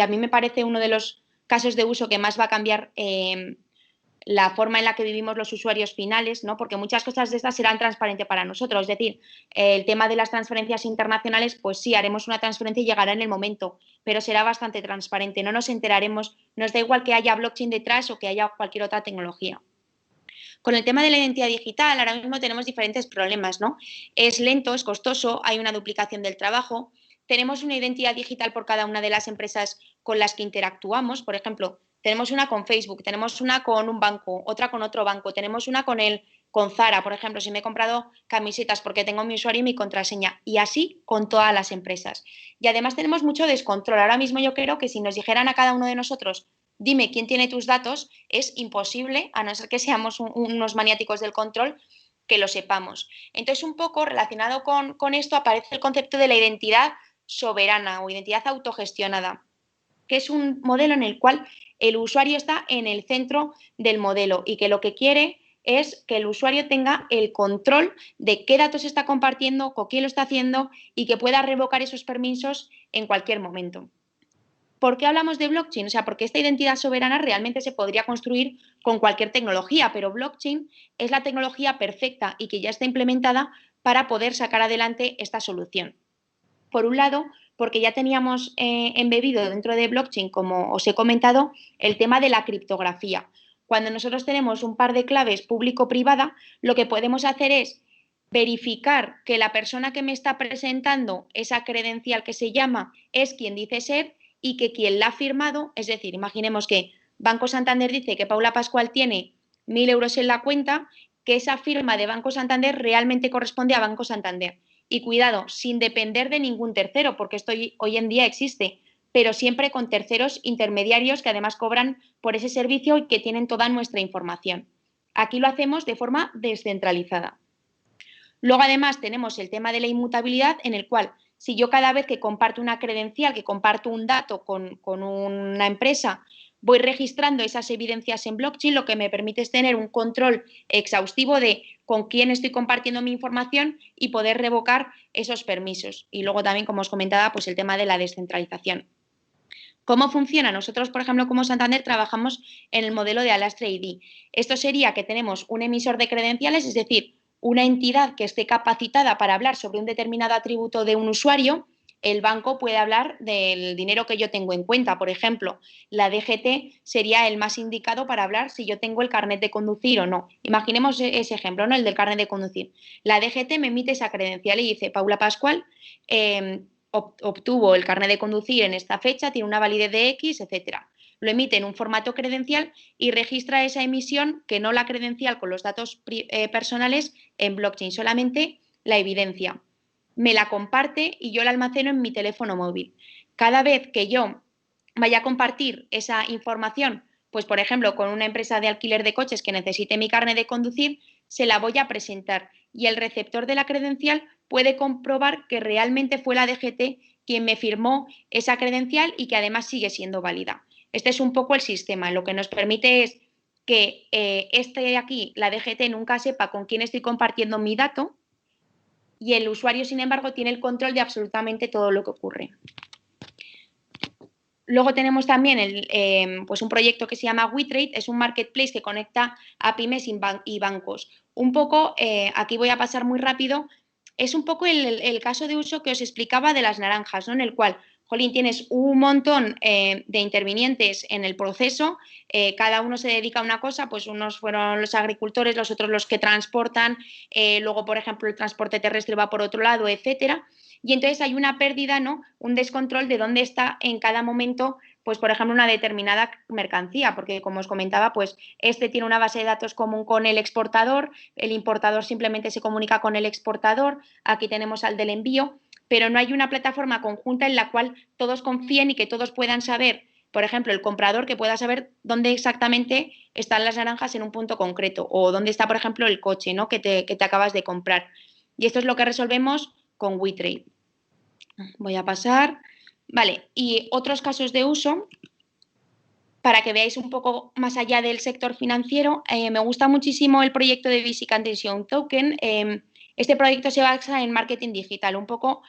Speaker 1: a mí me parece uno de los casos de uso que más va a cambiar la forma en la que vivimos los usuarios finales, ¿no? Porque muchas cosas de estas serán transparentes para nosotros. Es decir, el tema de las transferencias internacionales, pues sí, haremos una transferencia y llegará en el momento, pero será bastante transparente. No nos enteraremos, nos da igual que haya blockchain detrás o que haya cualquier otra tecnología. Con el tema de la identidad digital, ahora mismo tenemos diferentes problemas, ¿no? Es lento, es costoso, hay una duplicación del trabajo. Tenemos una identidad digital por cada una de las empresas con las que interactuamos. Por ejemplo, Tenemos una con Facebook, tenemos una con un banco, otra con otro banco, tenemos una con Zara, por ejemplo, si me he comprado camisetas porque tengo mi usuario y mi contraseña, y así con todas las empresas. Y además tenemos mucho descontrol. Ahora mismo yo creo que si nos dijeran a cada uno de nosotros, dime quién tiene tus datos, es imposible, a no ser que seamos unos maniáticos del control, que lo sepamos. Entonces, un poco relacionado con esto aparece el concepto de la identidad soberana o identidad autogestionada, que es un modelo en el cual el usuario está en el centro del modelo y que lo que quiere es que el usuario tenga el control de qué datos está compartiendo, con quién lo está haciendo y que pueda revocar esos permisos en cualquier momento. ¿Por qué hablamos de blockchain? O sea, porque esta identidad soberana realmente se podría construir con cualquier tecnología, pero blockchain es la tecnología perfecta y que ya está implementada para poder sacar adelante esta solución. Por un lado, porque ya teníamos embebido dentro de blockchain, como os he comentado, el tema de la criptografía. Cuando nosotros tenemos un par de claves público-privada, lo que podemos hacer es verificar que la persona que me está presentando esa credencial que se llama es quien dice ser y que quien la ha firmado, es decir, imaginemos que Banco Santander dice que Paula Pascual tiene 1.000 euros en la cuenta, que esa firma de Banco Santander realmente corresponde a Banco Santander. Y cuidado, sin depender de ningún tercero, porque esto hoy en día existe, pero siempre con terceros intermediarios que además cobran por ese servicio y que tienen toda nuestra información. Aquí lo hacemos de forma descentralizada. Luego, además, tenemos el tema de la inmutabilidad, en el cual, si yo cada vez que comparto una credencial, que comparto un dato con una empresa, voy registrando esas evidencias en blockchain, lo que me permite es tener un control exhaustivo de con quién estoy compartiendo mi información y poder revocar esos permisos. Y luego también, como os comentaba, pues el tema de la descentralización. ¿Cómo funciona? Nosotros, por ejemplo, como Santander, trabajamos en el modelo de Alastre ID. Esto sería que tenemos un emisor de credenciales, es decir, una entidad que esté capacitada para hablar sobre un determinado atributo de un usuario. El banco puede hablar del dinero que yo tengo en cuenta. Por ejemplo, la DGT sería el más indicado para hablar si yo tengo el carnet de conducir o no. Imaginemos ese ejemplo, ¿no? El del carnet de conducir. La DGT me emite esa credencial y dice, Paula Pascual, obtuvo el carnet de conducir en esta fecha, tiene una validez de X, etcétera. Lo emite en un formato credencial y registra esa emisión, que no la credencial con los datos personales, en blockchain, solamente la evidencia. Me la comparte y yo la almaceno en mi teléfono móvil. Cada vez que yo vaya a compartir esa información, pues por ejemplo con una empresa de alquiler de coches que necesite mi carnet de conducir, se la voy a presentar y el receptor de la credencial puede comprobar que realmente fue la DGT quien me firmó esa credencial y que además sigue siendo válida. Este es un poco el sistema. Lo que nos permite es que aquí, la DGT, nunca sepa con quién estoy compartiendo mi dato y el usuario, sin embargo, tiene el control de absolutamente todo lo que ocurre. Luego tenemos también pues un proyecto que se llama WeTrade, es un marketplace que conecta a pymes y bancos. Un poco, aquí voy a pasar muy rápido, es un poco el caso de uso que os explicaba de las naranjas, ¿no? En el cual, jolín, tienes un montón de intervinientes en el proceso, cada uno se dedica a una cosa, pues unos fueron los agricultores, los otros los que transportan, luego, por ejemplo, el transporte terrestre va por otro lado, etcétera. Y entonces hay una pérdida, ¿no? Un descontrol de dónde está en cada momento, pues por ejemplo, una determinada mercancía, porque como os comentaba, pues este tiene una base de datos común con el exportador, el importador simplemente se comunica con el exportador, aquí tenemos al del envío, pero no hay una plataforma conjunta en la cual todos confíen y que todos puedan saber, por ejemplo, el comprador que pueda saber dónde exactamente están las naranjas en un punto concreto o dónde está, por ejemplo, el coche, ¿no? que te acabas de comprar. Y esto es lo que resolvemos con WeTrade. Voy a pasar. Vale, y otros casos de uso, para que veáis un poco más allá del sector financiero, me gusta muchísimo el proyecto de Basic Attention Token. Este proyecto se basa en marketing digital. Un poco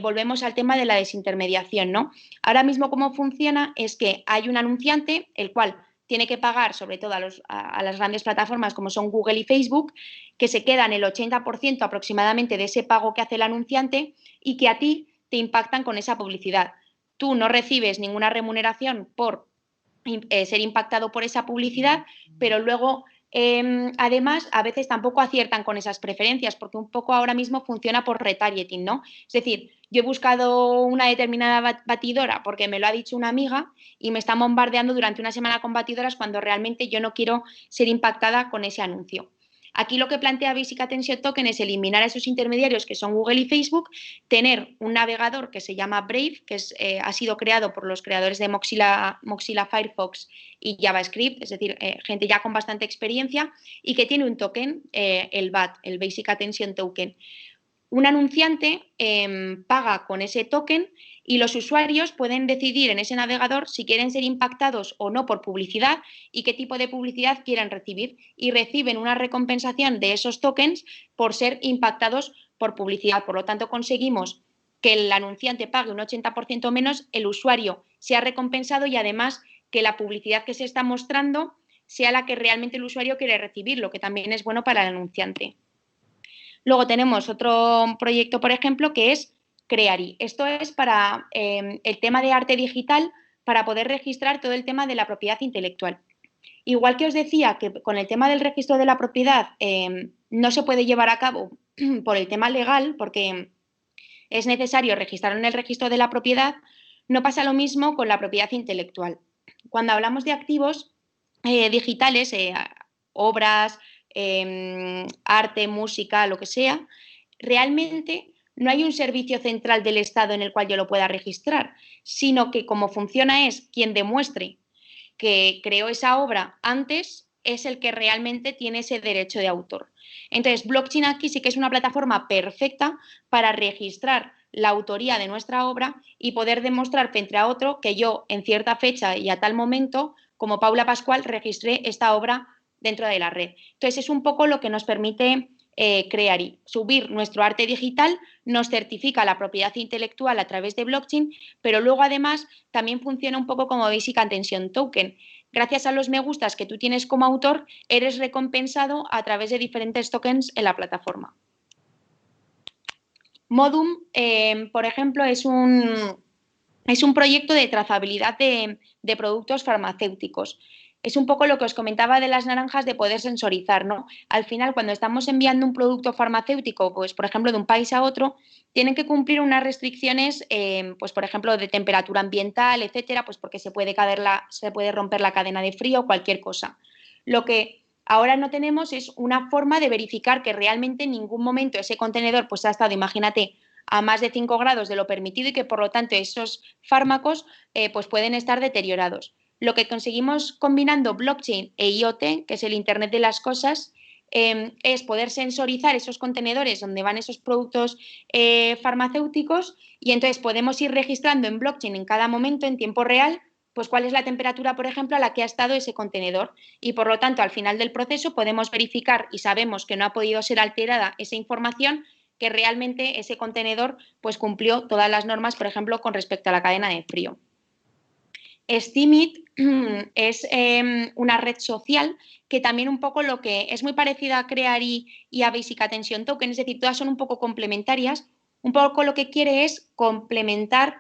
Speaker 1: volvemos al tema de la desintermediación, ¿no? Ahora mismo cómo funciona es que hay un anunciante, el cual tiene que pagar sobre todo a las grandes plataformas como son Google y Facebook, que se quedan el 80% aproximadamente de ese pago que hace el anunciante y que a ti te impactan con esa publicidad. Tú no recibes ninguna remuneración por ser impactado por esa publicidad, pero luego Además, a veces tampoco aciertan con esas preferencias, porque un poco ahora mismo funciona por retargeting, ¿no? Es decir, yo he buscado una determinada batidora porque me lo ha dicho una amiga y me está bombardeando durante una semana con batidoras cuando realmente yo no quiero ser impactada con ese anuncio. Aquí lo que plantea Basic Attention Token es eliminar a esos intermediarios que son Google y Facebook, tener un navegador que se llama Brave, que ha sido creado por los creadores de Mozilla Firefox y JavaScript, es decir, gente ya con bastante experiencia y que tiene un token, el BAT, el Basic Attention Token. Un anunciante paga con ese token y los usuarios pueden decidir en ese navegador si quieren ser impactados o no por publicidad y qué tipo de publicidad quieren recibir. Y reciben una recompensación de esos tokens por ser impactados por publicidad. Por lo tanto, conseguimos que el anunciante pague un 80% menos, el usuario sea recompensado y además que la publicidad que se está mostrando sea la que realmente el usuario quiere recibir, lo que también es bueno para el anunciante. Luego tenemos otro proyecto, por ejemplo, que es Creari. Esto es para el tema de arte digital, para poder registrar todo el tema de la propiedad intelectual. Igual que os decía que con el tema del registro de la propiedad no se puede llevar a cabo por el tema legal, porque es necesario registrarlo en el registro de la propiedad, no pasa lo mismo con la propiedad intelectual. Cuando hablamos de activos digitales, obras, arte, música, lo que sea, realmente no hay un servicio central del Estado en el cual yo lo pueda registrar, sino que como funciona es quien demuestre que creó esa obra antes es el que realmente tiene ese derecho de autor. Entonces, blockchain aquí sí que es una plataforma perfecta para registrar la autoría de nuestra obra y poder demostrar frente a otro que yo en cierta fecha y a tal momento, como Paula Pascual, registré esta obra dentro de la red. Entonces, es un poco lo que nos permite crear y subir nuestro arte digital, nos certifica la propiedad intelectual a través de blockchain, pero luego además también funciona un poco como Basic Attention Token. Gracias a los me gustas que tú tienes como autor, eres recompensado a través de diferentes tokens en la plataforma. Modum, por ejemplo, es un proyecto de trazabilidad de productos farmacéuticos. Es un poco lo que os comentaba de las naranjas de poder sensorizar, ¿no? Al final, cuando estamos enviando un producto farmacéutico, pues por ejemplo, de un país a otro, tienen que cumplir unas restricciones, pues por ejemplo, de temperatura ambiental, etcétera, pues porque se puede romper la cadena de frío o cualquier cosa. Lo que ahora no tenemos es una forma de verificar que realmente en ningún momento ese contenedor pues ha estado, imagínate, a más de 5 grados de lo permitido y que por lo tanto esos fármacos pues pueden estar deteriorados. Lo que conseguimos combinando blockchain e IoT, que es el Internet de las Cosas, es poder sensorizar esos contenedores donde van esos productos farmacéuticos y entonces podemos ir registrando en blockchain en cada momento, en tiempo real, pues cuál es la temperatura, por ejemplo, a la que ha estado ese contenedor. Y por lo tanto, al final del proceso podemos verificar y sabemos que no ha podido ser alterada esa información, que realmente ese contenedor pues cumplió todas las normas, por ejemplo, con respecto a la cadena de frío. Steemit es una red social que también un poco lo que es muy parecida a Crear y a Basic Attention Token, es decir, todas son un poco complementarias. Un poco lo que quiere es complementar,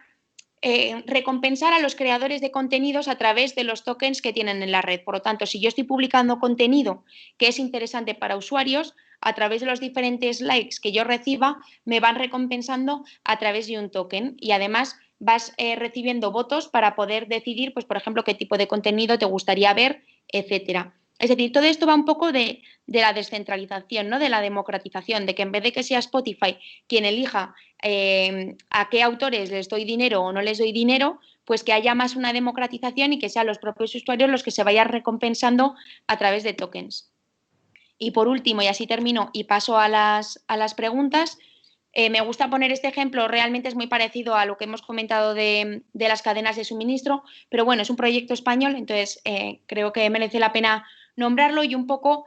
Speaker 1: recompensar a los creadores de contenidos a través de los tokens que tienen en la red. Por lo tanto, si yo estoy publicando contenido que es interesante para usuarios, a través de los diferentes likes que yo reciba, me van recompensando a través de un token y además vas recibiendo votos para poder decidir, pues, por ejemplo, qué tipo de contenido te gustaría ver, etcétera. Es decir, todo esto va un poco de la descentralización, ¿no? De la democratización, de que en vez de que sea Spotify quien elija a qué autores les doy dinero o no les doy dinero, pues que haya más una democratización y que sean los propios usuarios los que se vayan recompensando a través de tokens. Y por último, y así termino y paso a las preguntas, me gusta poner este ejemplo, realmente es muy parecido a lo que hemos comentado de las cadenas de suministro, pero bueno, es un proyecto español, entonces creo que merece la pena nombrarlo y un poco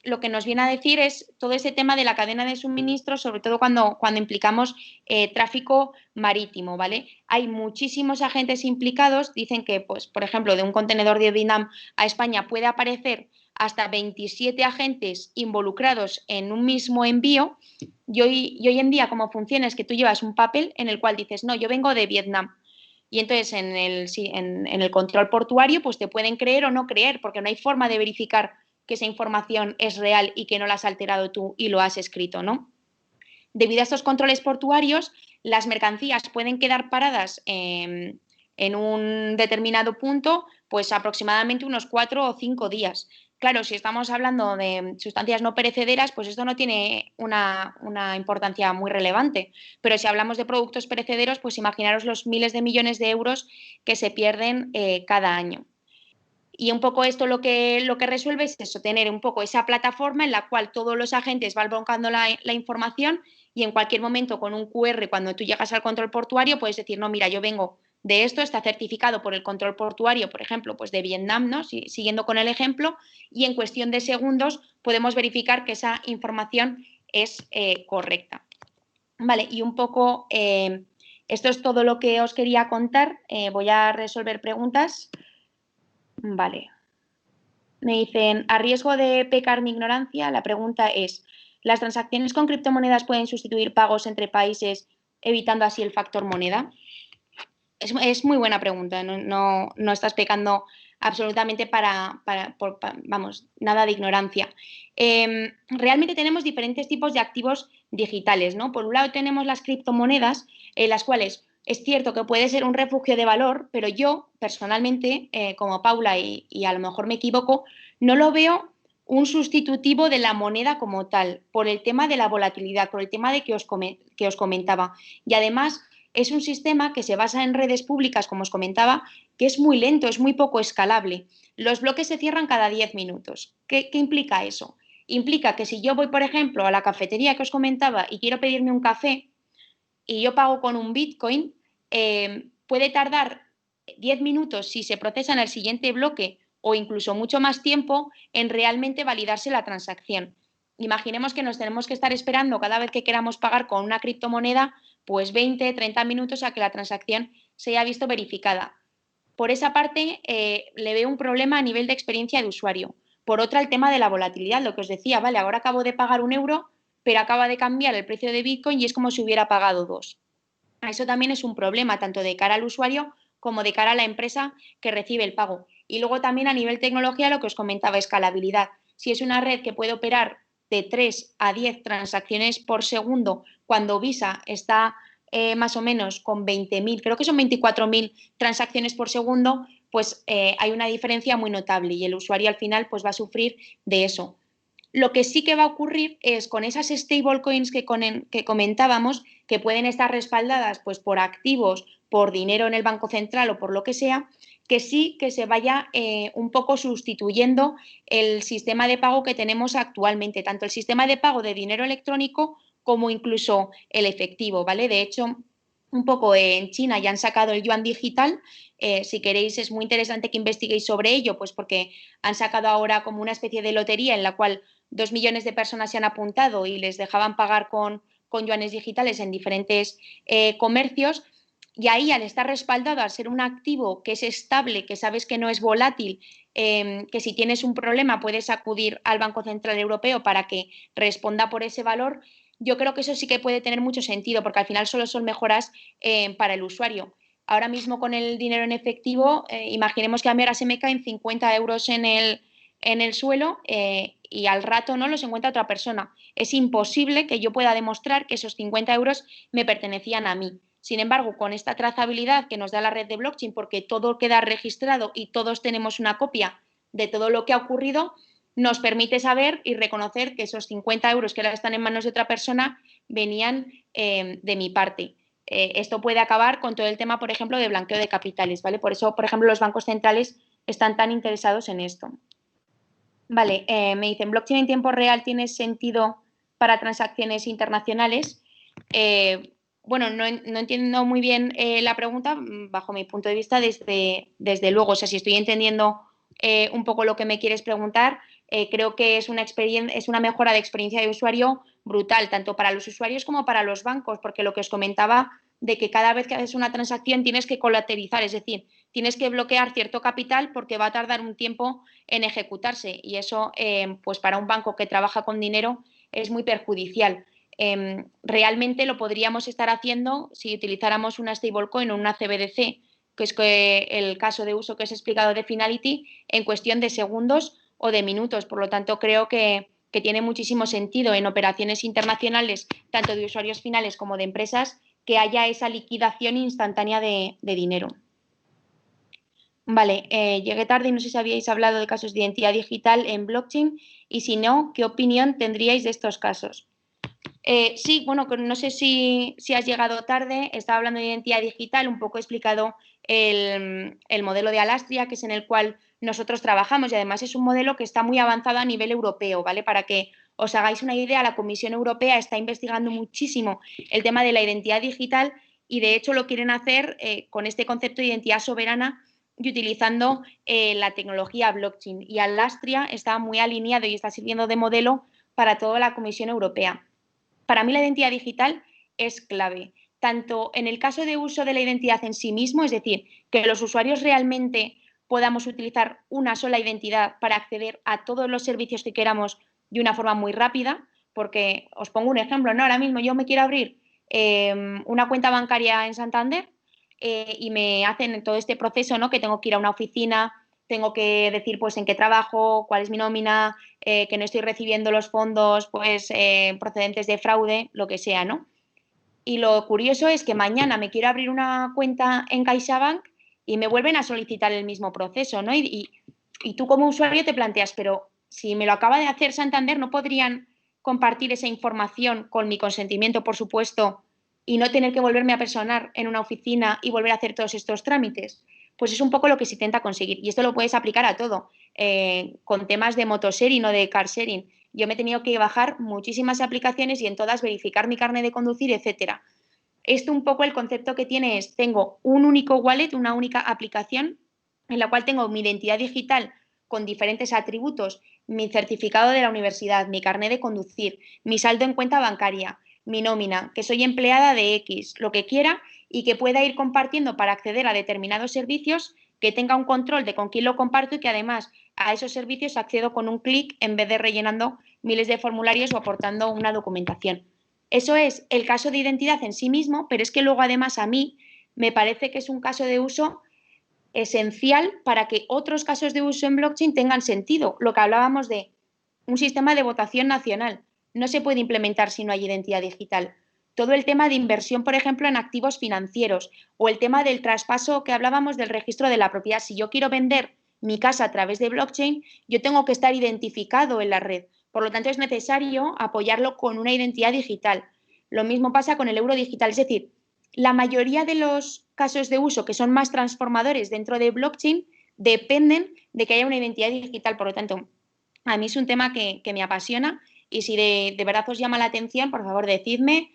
Speaker 1: lo que nos viene a decir es todo ese tema de la cadena de suministro, sobre todo cuando implicamos tráfico marítimo, ¿vale? Hay muchísimos agentes implicados, dicen que, pues, por ejemplo, de un contenedor de Vietnam a España puede aparecer hasta 27 agentes involucrados en un mismo envío y hoy en día como funciona es que tú llevas un papel en el cual dices, no, yo vengo de Vietnam. Y entonces en el control portuario pues te pueden creer o no creer porque no hay forma de verificar que esa información es real y que no la has alterado tú y lo has escrito, ¿no? Debido a estos controles portuarios, las mercancías pueden quedar paradas en un determinado punto, pues aproximadamente unos 4 o 5 días. Claro, si estamos hablando de sustancias no perecederas, pues esto no tiene una importancia muy relevante. Pero si hablamos de productos perecederos, pues imaginaros los miles de millones de euros que se pierden cada año. Y un poco esto lo que resuelve es eso, tener un poco esa plataforma en la cual todos los agentes van volcando la información y en cualquier momento con un QR, cuando tú llegas al control portuario, puedes decir, no, mira, yo vengo de esto, está certificado por el control portuario, por ejemplo, pues de Vietnam, ¿no? Siguiendo con el ejemplo, y en cuestión de segundos podemos verificar que esa información es correcta. Vale, y un poco esto es todo lo que os quería contar. Voy a resolver preguntas. Vale. Me dicen, a riesgo de pecar mi ignorancia, la pregunta es, ¿las transacciones con criptomonedas pueden sustituir pagos entre países, evitando así el factor moneda? Es muy buena pregunta, no estás pecando absolutamente vamos, nada de ignorancia. Realmente tenemos diferentes tipos de activos digitales, ¿no? Por un lado tenemos las criptomonedas, las cuales es cierto que puede ser un refugio de valor, pero yo personalmente, como Paula, y a lo mejor me equivoco, no lo veo un sustitutivo de la moneda como tal, por el tema de la volatilidad, por el tema de que os comentaba. Y además es un sistema que se basa en redes públicas, como os comentaba, que es muy lento, es muy poco escalable. Los bloques se cierran cada 10 minutos. ¿Qué implica eso? Implica que si yo voy, por ejemplo, a la cafetería que os comentaba y quiero pedirme un café y yo pago con un Bitcoin, puede tardar 10 minutos si se procesa en el siguiente bloque o incluso mucho más tiempo en realmente validarse la transacción. Imaginemos que nos tenemos que estar esperando cada vez que queramos pagar con una criptomoneda, pues 20, 30 minutos a que la transacción se haya visto verificada. Por esa parte, le veo un problema a nivel de experiencia de usuario. Por otra, el tema de la volatilidad, lo que os decía, vale, ahora acabo de pagar 1 euro, pero acaba de cambiar el precio de Bitcoin y es como si hubiera pagado 2. Eso también es un problema, tanto de cara al usuario como de cara a la empresa que recibe el pago. Y luego también a nivel tecnología, lo que os comentaba, escalabilidad. Si es una red que puede operar de 3 a 10 transacciones por segundo, cuando Visa está más o menos con 20.000, creo que son 24.000 transacciones por segundo, pues hay una diferencia muy notable y el usuario al final pues va a sufrir de eso. Lo que sí que va a ocurrir es con esas stablecoins que comentábamos, que pueden estar respaldadas pues, por activos, por dinero en el Banco Central o por lo que sea, que sí que se vaya un poco sustituyendo el sistema de pago que tenemos actualmente, tanto el sistema de pago de dinero electrónico como incluso el efectivo, ¿vale? De hecho, un poco en China ya han sacado el yuan digital. Si queréis, es muy interesante que investiguéis sobre ello, pues porque han sacado ahora como una especie de lotería en la cual 2 millones de personas se han apuntado y les dejaban pagar con yuanes digitales en diferentes comercios. Y ahí, al estar respaldado, al ser un activo que es estable, que sabes que no es volátil, que si tienes un problema puedes acudir al Banco Central Europeo para que responda por ese valor, yo creo que eso sí que puede tener mucho sentido, porque al final solo son mejoras para el usuario. Ahora mismo con el dinero en efectivo, imaginemos que a mí ahora se me caen 50 euros en el suelo y al rato no los encuentra otra persona. Es imposible que yo pueda demostrar que esos 50 euros me pertenecían a mí. Sin embargo, con esta trazabilidad que nos da la red de blockchain, porque todo queda registrado y todos tenemos una copia de todo lo que ha ocurrido, nos permite saber y reconocer que esos 50 euros que ahora están en manos de otra persona venían de mi parte. Esto puede acabar con todo el tema, por ejemplo, de blanqueo de capitales, ¿vale? Por eso, por ejemplo, los bancos centrales están tan interesados en esto. Vale, me dicen, ¿blockchain en tiempo real tiene sentido para transacciones internacionales? Bueno, no entiendo muy bien la pregunta, bajo mi punto de vista, desde luego. O sea, si estoy entendiendo un poco lo que me quieres preguntar, creo que es es una mejora de experiencia de usuario brutal, tanto para los usuarios como para los bancos, porque lo que os comentaba de que cada vez que haces una transacción tienes que colateralizar, es decir, tienes que bloquear cierto capital porque va a tardar un tiempo en ejecutarse y eso, pues para un banco que trabaja con dinero es muy perjudicial. Realmente lo podríamos estar haciendo si utilizáramos una stablecoin o una CBDC, que es el caso de uso que os he explicado de Finality, en cuestión de segundos o de minutos. Por lo tanto, creo que tiene muchísimo sentido en operaciones internacionales, tanto de usuarios finales como de empresas, que haya esa liquidación instantánea de dinero. Vale, llegué tarde y no sé si habíais hablado de casos de identidad digital en blockchain y si no, ¿qué opinión tendríais de estos casos? Sí, bueno, no sé si has llegado tarde, estaba hablando de identidad digital, un poco he explicado el modelo de Alastria, que es en el cual nosotros trabajamos y además es un modelo que está muy avanzado a nivel europeo, ¿vale? Para que os hagáis una idea, la Comisión Europea está investigando muchísimo el tema de la identidad digital y de hecho lo quieren hacer con este concepto de identidad soberana y utilizando la tecnología blockchain. Y Alastria está muy alineado y está sirviendo de modelo para toda la Comisión Europea. Para mí la identidad digital es clave, tanto en el caso de uso de la identidad en sí mismo, es decir, que los usuarios realmente podamos utilizar una sola identidad para acceder a todos los servicios que queramos de una forma muy rápida, porque os pongo un ejemplo, ¿no? Ahora mismo yo me quiero abrir una cuenta bancaria en Santander y me hacen todo este proceso, ¿no? Que tengo que ir a una oficina, tengo que decir pues en qué trabajo, cuál es mi nómina, que no estoy recibiendo los fondos pues procedentes de fraude, lo que sea, ¿no? Y lo curioso es que mañana me quiero abrir una cuenta en CaixaBank y me vuelven a solicitar el mismo proceso, ¿no? Y tú como usuario te planteas, pero si me lo acaba de hacer Santander, ¿no podrían compartir esa información con mi consentimiento, por supuesto, y no tener que volverme a personar en una oficina y volver a hacer todos estos trámites? Pues es un poco lo que se intenta conseguir. Y esto lo puedes aplicar a todo, con temas de motosharing o de car sharing. Yo me he tenido que bajar muchísimas aplicaciones y en todas verificar mi carnet de conducir, etcétera. Esto un poco el concepto que tiene es, tengo un único wallet, una única aplicación en la cual tengo mi identidad digital con diferentes atributos, mi certificado de la universidad, mi carnet de conducir, mi saldo en cuenta bancaria, mi nómina, que soy empleada de X, lo que quiera y que pueda ir compartiendo para acceder a determinados servicios, que tenga un control de con quién lo comparto y que además a esos servicios accedo con un clic en vez de rellenando miles de formularios o aportando una documentación. Eso es el caso de identidad en sí mismo, pero es que luego además a mí me parece que es un caso de uso esencial para que otros casos de uso en blockchain tengan sentido. Lo que hablábamos de un sistema de votación nacional. No se puede implementar si no hay identidad digital. Todo el tema de inversión, por ejemplo, en activos financieros o el tema del traspaso que hablábamos del registro de la propiedad. Si yo quiero vender mi casa a través de blockchain, yo tengo que estar identificado en la red. Por lo tanto, es necesario apoyarlo con una identidad digital. Lo mismo pasa con el euro digital. Es decir, la mayoría de los casos de uso que son más transformadores dentro de blockchain dependen de que haya una identidad digital. Por lo tanto, a mí es un tema que me apasiona y si de verdad os llama la atención, por favor, decidme.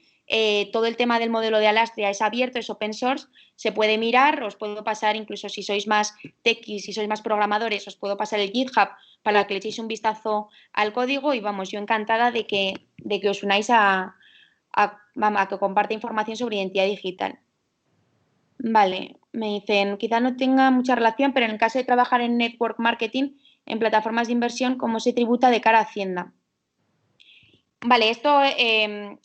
Speaker 1: Todo el tema del modelo de Alastria es abierto, es open source, se puede mirar, os puedo pasar, incluso si sois más techis, si sois más programadores, os puedo pasar el GitHub para que le echéis un vistazo al código y vamos, yo encantada de que os unáis a que comparte información sobre identidad digital. Vale, me dicen, quizá no tenga mucha relación, pero en el caso de trabajar en network marketing, en plataformas de inversión, ¿cómo se tributa de cara a Hacienda? Vale, esto,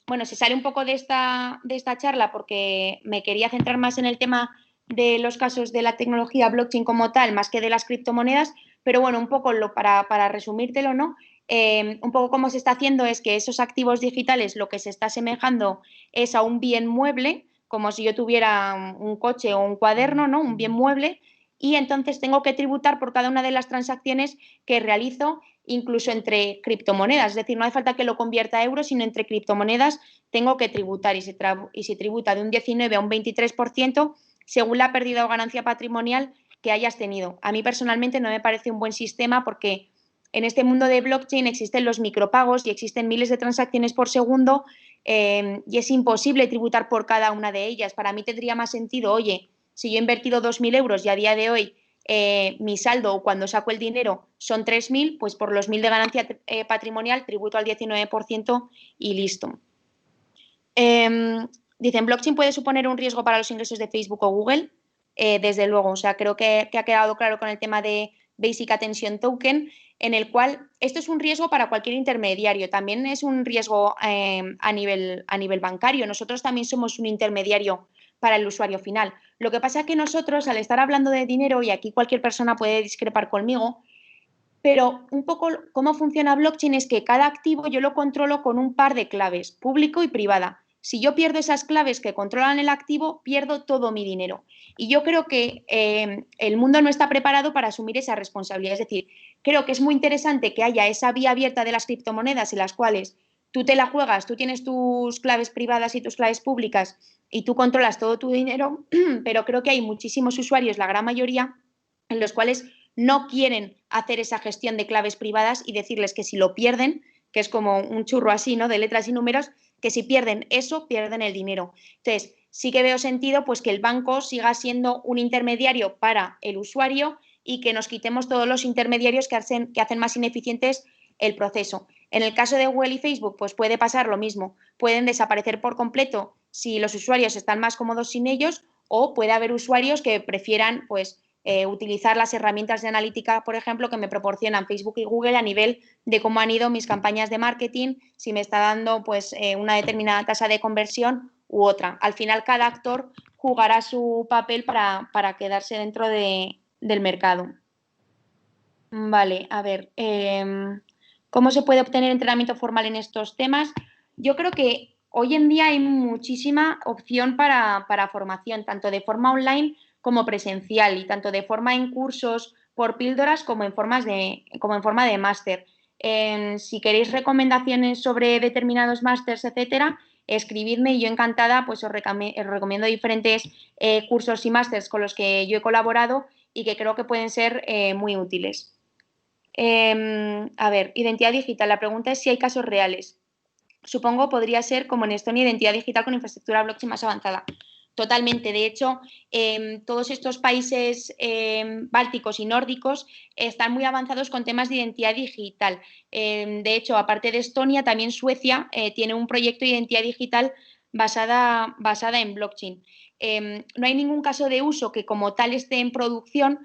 Speaker 1: bueno, se sale un poco de esta charla porque me quería centrar más en el tema de los casos de la tecnología blockchain como tal, más que de las criptomonedas, pero bueno, un poco para resumírtelo, ¿no? Un poco cómo se está haciendo es que esos activos digitales lo que se está asemejando es a un bien mueble, como si yo tuviera un coche o un cuaderno, ¿no? Un bien mueble, y entonces tengo que tributar por cada una de las transacciones que realizo incluso entre criptomonedas, es decir, no hace falta que lo convierta a euros, sino entre criptomonedas tengo que tributar y se tributa de un 19 a un 23% según la pérdida o ganancia patrimonial que hayas tenido. A mí personalmente no me parece un buen sistema porque en este mundo de blockchain existen los micropagos y existen miles de transacciones por segundo y es imposible tributar por cada una de ellas. Para mí tendría más sentido, oye, si yo he invertido 2.000 euros y a día de hoy mi saldo o cuando saco el dinero son 3.000, pues por los 1.000 de ganancia patrimonial tributo al 19% y listo. Dicen, ¿blockchain puede suponer un riesgo para los ingresos de Facebook o Google? Desde luego, o sea, creo que ha quedado claro con el tema de Basic Attention Token, en el cual esto es un riesgo para cualquier intermediario, también es un riesgo a nivel bancario. Nosotros también somos un intermediario para el usuario final. Lo que pasa es que nosotros, al estar hablando de dinero, y aquí cualquier persona puede discrepar conmigo, Pero un poco cómo funciona blockchain es que cada activo yo lo controlo con un par de claves, público y privada. Si yo pierdo esas claves que controlan el activo, pierdo todo mi dinero. Y yo creo que el mundo no está preparado para asumir esa responsabilidad. Es decir, creo que es muy interesante que haya esa vía abierta de las criptomonedas en las cuales tú te la juegas, tú tienes tus claves privadas y tus claves públicas y tú controlas todo tu dinero, pero creo que hay muchísimos usuarios, la gran mayoría, en los cuales no quieren hacer esa gestión de claves privadas y decirles que si lo pierden, que es como un churro así, ¿no? De letras y números, que si pierden eso, pierden el dinero. Entonces, sí que veo sentido pues que el banco siga siendo un intermediario para el usuario y que nos quitemos todos los intermediarios que hacen más ineficientes el proceso. En el caso de Google y Facebook, pues puede pasar lo mismo. Pueden desaparecer por completo si los usuarios están más cómodos sin ellos, o puede haber usuarios que prefieran pues utilizar las herramientas de analítica, por ejemplo, que me proporcionan Facebook y Google a nivel de cómo han ido mis campañas de marketing, si me está dando pues una determinada tasa de conversión u otra. Al final, cada actor jugará su papel para quedarse dentro del mercado. Vale, a ver, ¿cómo se puede obtener entrenamiento formal en estos temas? Yo creo que hoy en día hay muchísima opción para formación, tanto de forma online como presencial, y tanto de forma en cursos por píldoras como en forma de máster. Si queréis recomendaciones sobre determinados másters, etcétera, escribidme y yo encantada pues os recomiendo diferentes cursos y másters con los que yo he colaborado y que creo que pueden ser muy útiles. A ver, identidad digital. La pregunta es si hay casos reales. Supongo podría ser como en Estonia, identidad digital con infraestructura blockchain más avanzada. Totalmente. De hecho, todos estos países bálticos y nórdicos están muy avanzados con temas de identidad digital. De hecho, aparte de Estonia, también Suecia tiene un proyecto de identidad digital basada en blockchain. No hay ningún caso de uso que como tal esté en producción,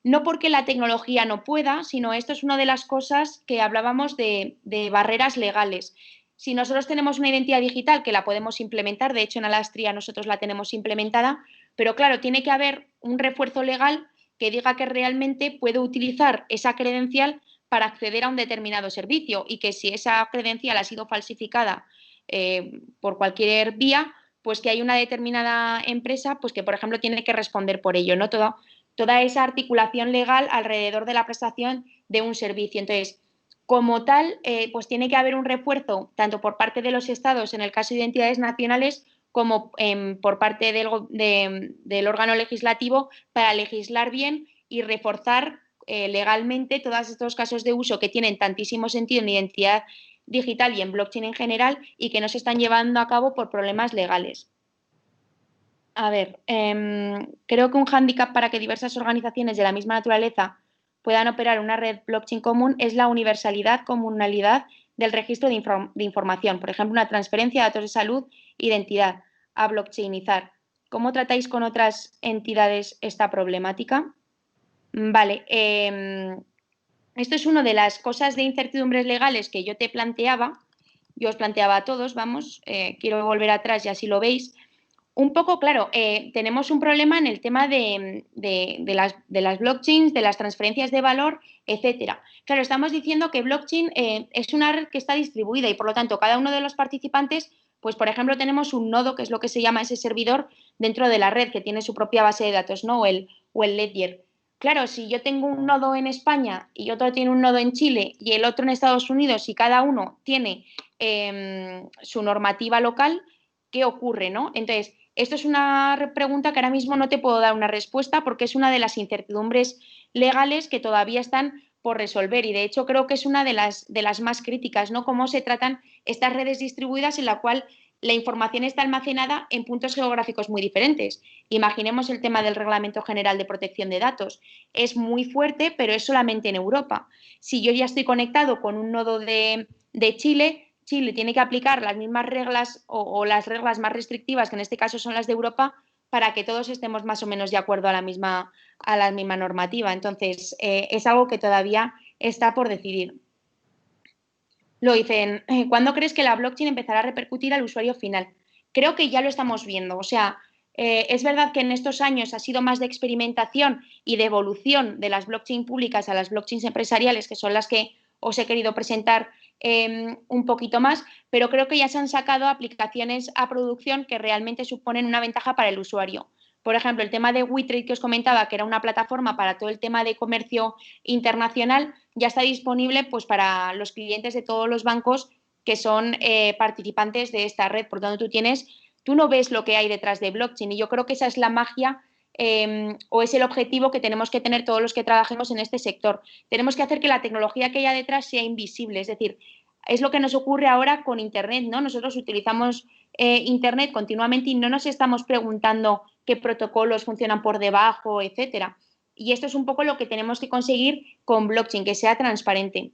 Speaker 1: no porque la tecnología no pueda, sino esto es una de las cosas que hablábamos de barreras legales. Si nosotros tenemos una identidad digital que la podemos implementar, de hecho en Alastria nosotros la tenemos implementada, pero claro, tiene que haber un refuerzo legal que diga que realmente puede utilizar esa credencial para acceder a un determinado servicio y que si esa credencial ha sido falsificada por cualquier vía, pues que hay una determinada empresa pues que, por ejemplo, tiene que responder por ello, ¿no? Toda esa articulación legal alrededor de la prestación de un servicio. Entonces, como tal, pues tiene que haber un refuerzo tanto por parte de los estados en el caso de identidades nacionales como por parte del órgano legislativo para legislar bien y reforzar legalmente todos estos casos de uso que tienen tantísimo sentido en identidad digital y en blockchain en general y que no se están llevando a cabo por problemas legales. A ver, creo que un hándicap para que diversas organizaciones de la misma naturaleza puedan operar una red blockchain común es la universalidad, comunalidad del registro de información. Por ejemplo, una transferencia de datos de salud, identidad, a blockchainizar. ¿Cómo tratáis con otras entidades esta problemática? Vale, esto es una de las cosas de incertidumbres legales que yo te planteaba. Yo os planteaba a todos, vamos, quiero volver atrás y así lo veis. Un poco, claro, tenemos un problema en el tema de las blockchains, de las transferencias de valor, etcétera. Claro, estamos diciendo que blockchain es una red que está distribuida y por lo tanto cada uno de los participantes, pues por ejemplo tenemos un nodo que es lo que se llama ese servidor dentro de la red que tiene su propia base de datos, ¿no? O el ledger. Claro, si yo tengo un nodo en España y otro tiene un nodo en Chile y el otro en Estados Unidos y cada uno tiene su normativa local, ¿qué ocurre, no? Entonces, esto es una pregunta que ahora mismo no te puedo dar una respuesta porque es una de las incertidumbres legales que todavía están por resolver y de hecho creo que es una de las más críticas, ¿no? Cómo se tratan estas redes distribuidas en la cual la información está almacenada en puntos geográficos muy diferentes. Imaginemos el tema del Reglamento General de Protección de Datos. Es muy fuerte, pero es solamente en Europa. Si yo ya estoy conectado con un nodo de Chile, Chile tiene que aplicar las mismas reglas o las reglas más restrictivas, que en este caso son las de Europa, para que todos estemos más o menos de acuerdo a la misma normativa. Entonces, es algo que todavía está por decidir. Lo dicen, ¿cuándo crees que la blockchain empezará a repercutir al usuario final? Creo que ya lo estamos viendo. O sea, Es verdad que en estos años ha sido más de experimentación y de evolución de las blockchain públicas a las blockchains empresariales, que son las que os he querido presentar un poquito más, pero creo que ya se han sacado aplicaciones a producción que realmente suponen una ventaja para el usuario. Por ejemplo, el tema de WeTrade que os comentaba, que era una plataforma para todo el tema de comercio internacional, ya está disponible pues, para los clientes de todos los bancos que son participantes de esta red. Por lo tanto, tú no ves lo que hay detrás de blockchain y yo creo que esa es la magia o es el objetivo que tenemos que tener todos los que trabajemos en este sector. Tenemos que hacer que la tecnología que hay detrás sea invisible, es decir, es lo que nos ocurre ahora con Internet, ¿no? Nosotros utilizamos Internet continuamente y no nos estamos preguntando qué protocolos funcionan por debajo, etcétera. Y esto es un poco lo que tenemos que conseguir con blockchain, que sea transparente.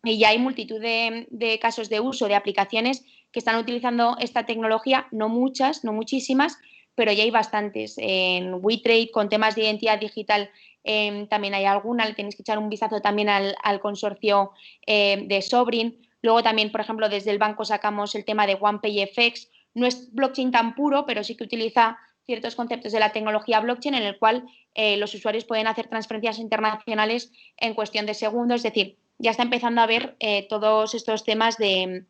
Speaker 1: Y ya hay multitud de casos de uso, de aplicaciones que están utilizando esta tecnología, no muchas, no muchísimas, pero ya hay bastantes. En WeTrade, con temas de identidad digital, también hay alguna, le tenéis que echar un vistazo también al consorcio de Sobrin. Luego también, por ejemplo, desde el banco sacamos el tema de OnePayFX. No es blockchain tan puro, pero sí que utiliza ciertos conceptos de la tecnología blockchain en el cual los usuarios pueden hacer transferencias internacionales en cuestión de segundos. Es decir, ya está empezando a ver todos estos temas de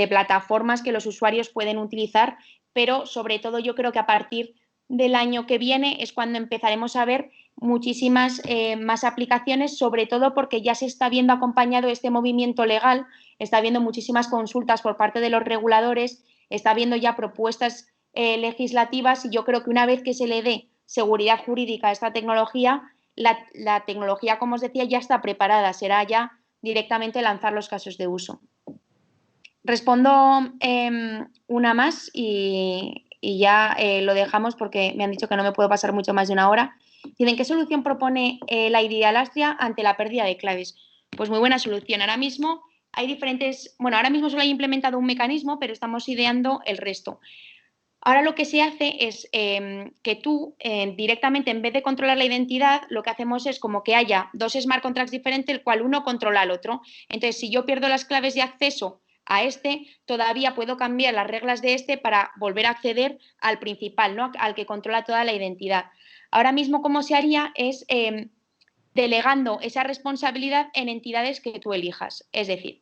Speaker 1: plataformas que los usuarios pueden utilizar, pero sobre todo yo creo que a partir del año que viene es cuando empezaremos a ver muchísimas más aplicaciones, sobre todo porque ya se está viendo acompañado este movimiento legal, está habiendo muchísimas consultas por parte de los reguladores, está habiendo ya propuestas legislativas y yo creo que una vez que se le dé seguridad jurídica a esta tecnología, la tecnología, como os decía, ya está preparada, será ya directamente lanzar los casos de uso. Respondo una más y ya lo dejamos porque me han dicho que no me puedo pasar mucho más de una hora. Dicen, ¿qué solución propone la ID de Alastria ante la pérdida de claves? Pues muy buena solución. Ahora mismo hay diferentes, bueno, ahora mismo solo hay implementado un mecanismo, pero estamos ideando el resto. Ahora lo que se hace es que tú directamente, en vez de controlar la identidad, lo que hacemos es como que haya dos smart contracts diferentes, el cual uno controla al otro. Entonces, si yo pierdo las claves de acceso a este, todavía puedo cambiar las reglas de este para volver a acceder al principal, ¿no? Al que controla toda la identidad. Ahora mismo, ¿cómo se haría? Es delegando esa responsabilidad en entidades que tú elijas. Es decir,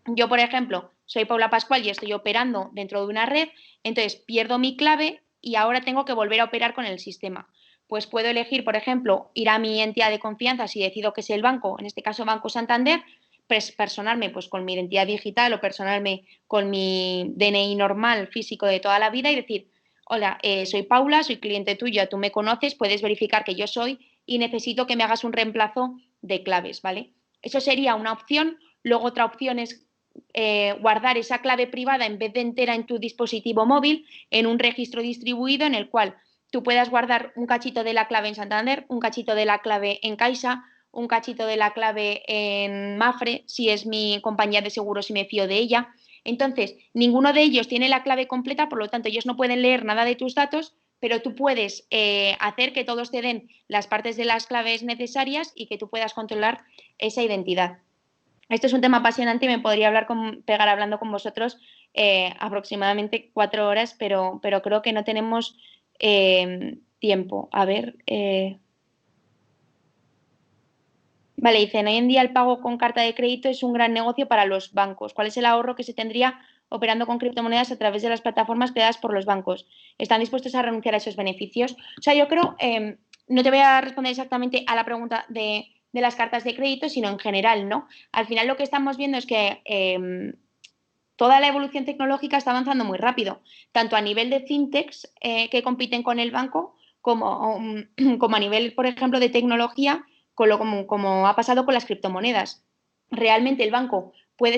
Speaker 1: yo, por ejemplo, soy Paula Pascual y estoy operando dentro de una red, entonces pierdo mi clave y ahora tengo que volver a operar con el sistema. Pues puedo elegir, por ejemplo, ir a mi entidad de confianza si decido que es el banco, en este caso Banco Santander, personarme pues con mi identidad digital o personarme con mi DNI normal, físico de toda la vida y decir, hola, soy Paula, soy cliente tuya, tú me conoces, puedes verificar que yo soy y necesito que me hagas un reemplazo de claves, ¿vale? Eso sería una opción. Luego otra opción es guardar esa clave privada en vez de entera en tu dispositivo móvil en un registro distribuido en el cual tú puedas guardar un cachito de la clave en Santander, un cachito de la clave en Caixa, un cachito de la clave en Mafre, si es mi compañía de seguros y me fío de ella. Entonces, ninguno de ellos tiene la clave completa, por lo tanto, ellos no pueden leer nada de tus datos, pero tú puedes hacer que todos te den las partes de las claves necesarias y que tú puedas controlar esa identidad. Esto es un tema apasionante y me podría pegar hablando con vosotros aproximadamente 4 horas, pero creo que no tenemos tiempo. A ver. Vale, dicen, hoy en día el pago con carta de crédito es un gran negocio para los bancos. ¿Cuál es el ahorro que se tendría operando con criptomonedas a través de las plataformas creadas por los bancos? ¿Están dispuestos a renunciar a esos beneficios? O sea, yo creo, no te voy a responder exactamente a la pregunta de las cartas de crédito, sino en general, ¿no? Al final lo que estamos viendo es que toda la evolución tecnológica está avanzando muy rápido, tanto a nivel de fintechs que compiten con el banco, como a nivel, por ejemplo, de tecnología, como ha pasado con las criptomonedas. Realmente el banco puede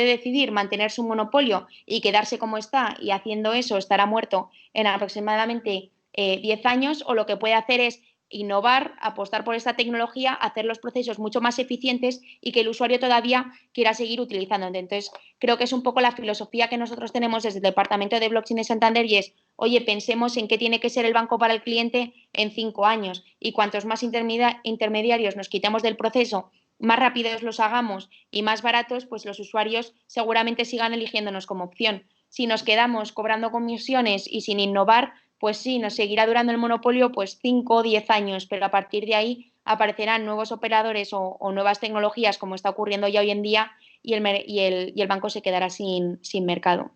Speaker 1: decidir mantener su monopolio y quedarse como está, y haciendo eso estará muerto en aproximadamente 10 años, o lo que puede hacer es innovar, apostar por esta tecnología, hacer los procesos mucho más eficientes y que el usuario todavía quiera seguir utilizando. Entonces, creo que es un poco la filosofía que nosotros tenemos desde el Departamento de Blockchain de Santander y es, oye, pensemos en qué tiene que ser el banco para el cliente en 5 años y cuantos más intermediarios nos quitemos del proceso, más rápidos los hagamos y más baratos, pues los usuarios seguramente sigan eligiéndonos como opción. Si nos quedamos cobrando comisiones y sin innovar, pues sí, nos seguirá durando el monopolio pues 5 o 10 años, pero a partir de ahí aparecerán nuevos operadores o nuevas tecnologías, como está ocurriendo ya hoy en día, y el banco se quedará sin mercado.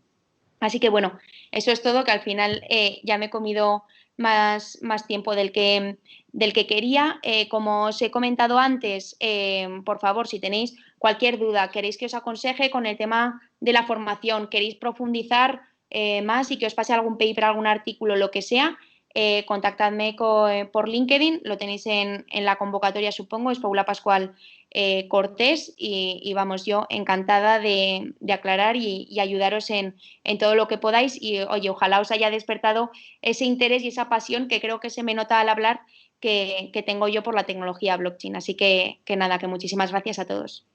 Speaker 1: Así que bueno, eso es todo, que al final ya me he comido más tiempo del que quería. Como os he comentado antes, por favor, si tenéis cualquier duda, queréis que os aconseje con el tema de la formación, queréis profundizar más y que os pase algún paper, algún artículo, lo que sea, contactadme por LinkedIn, lo tenéis en la convocatoria, supongo, es Paula Pascual Cortés y vamos, yo encantada de aclarar y ayudaros en todo lo que podáis y oye, ojalá os haya despertado ese interés y esa pasión que creo que se me nota al hablar que tengo yo por la tecnología blockchain. Así que nada, que muchísimas gracias a todos.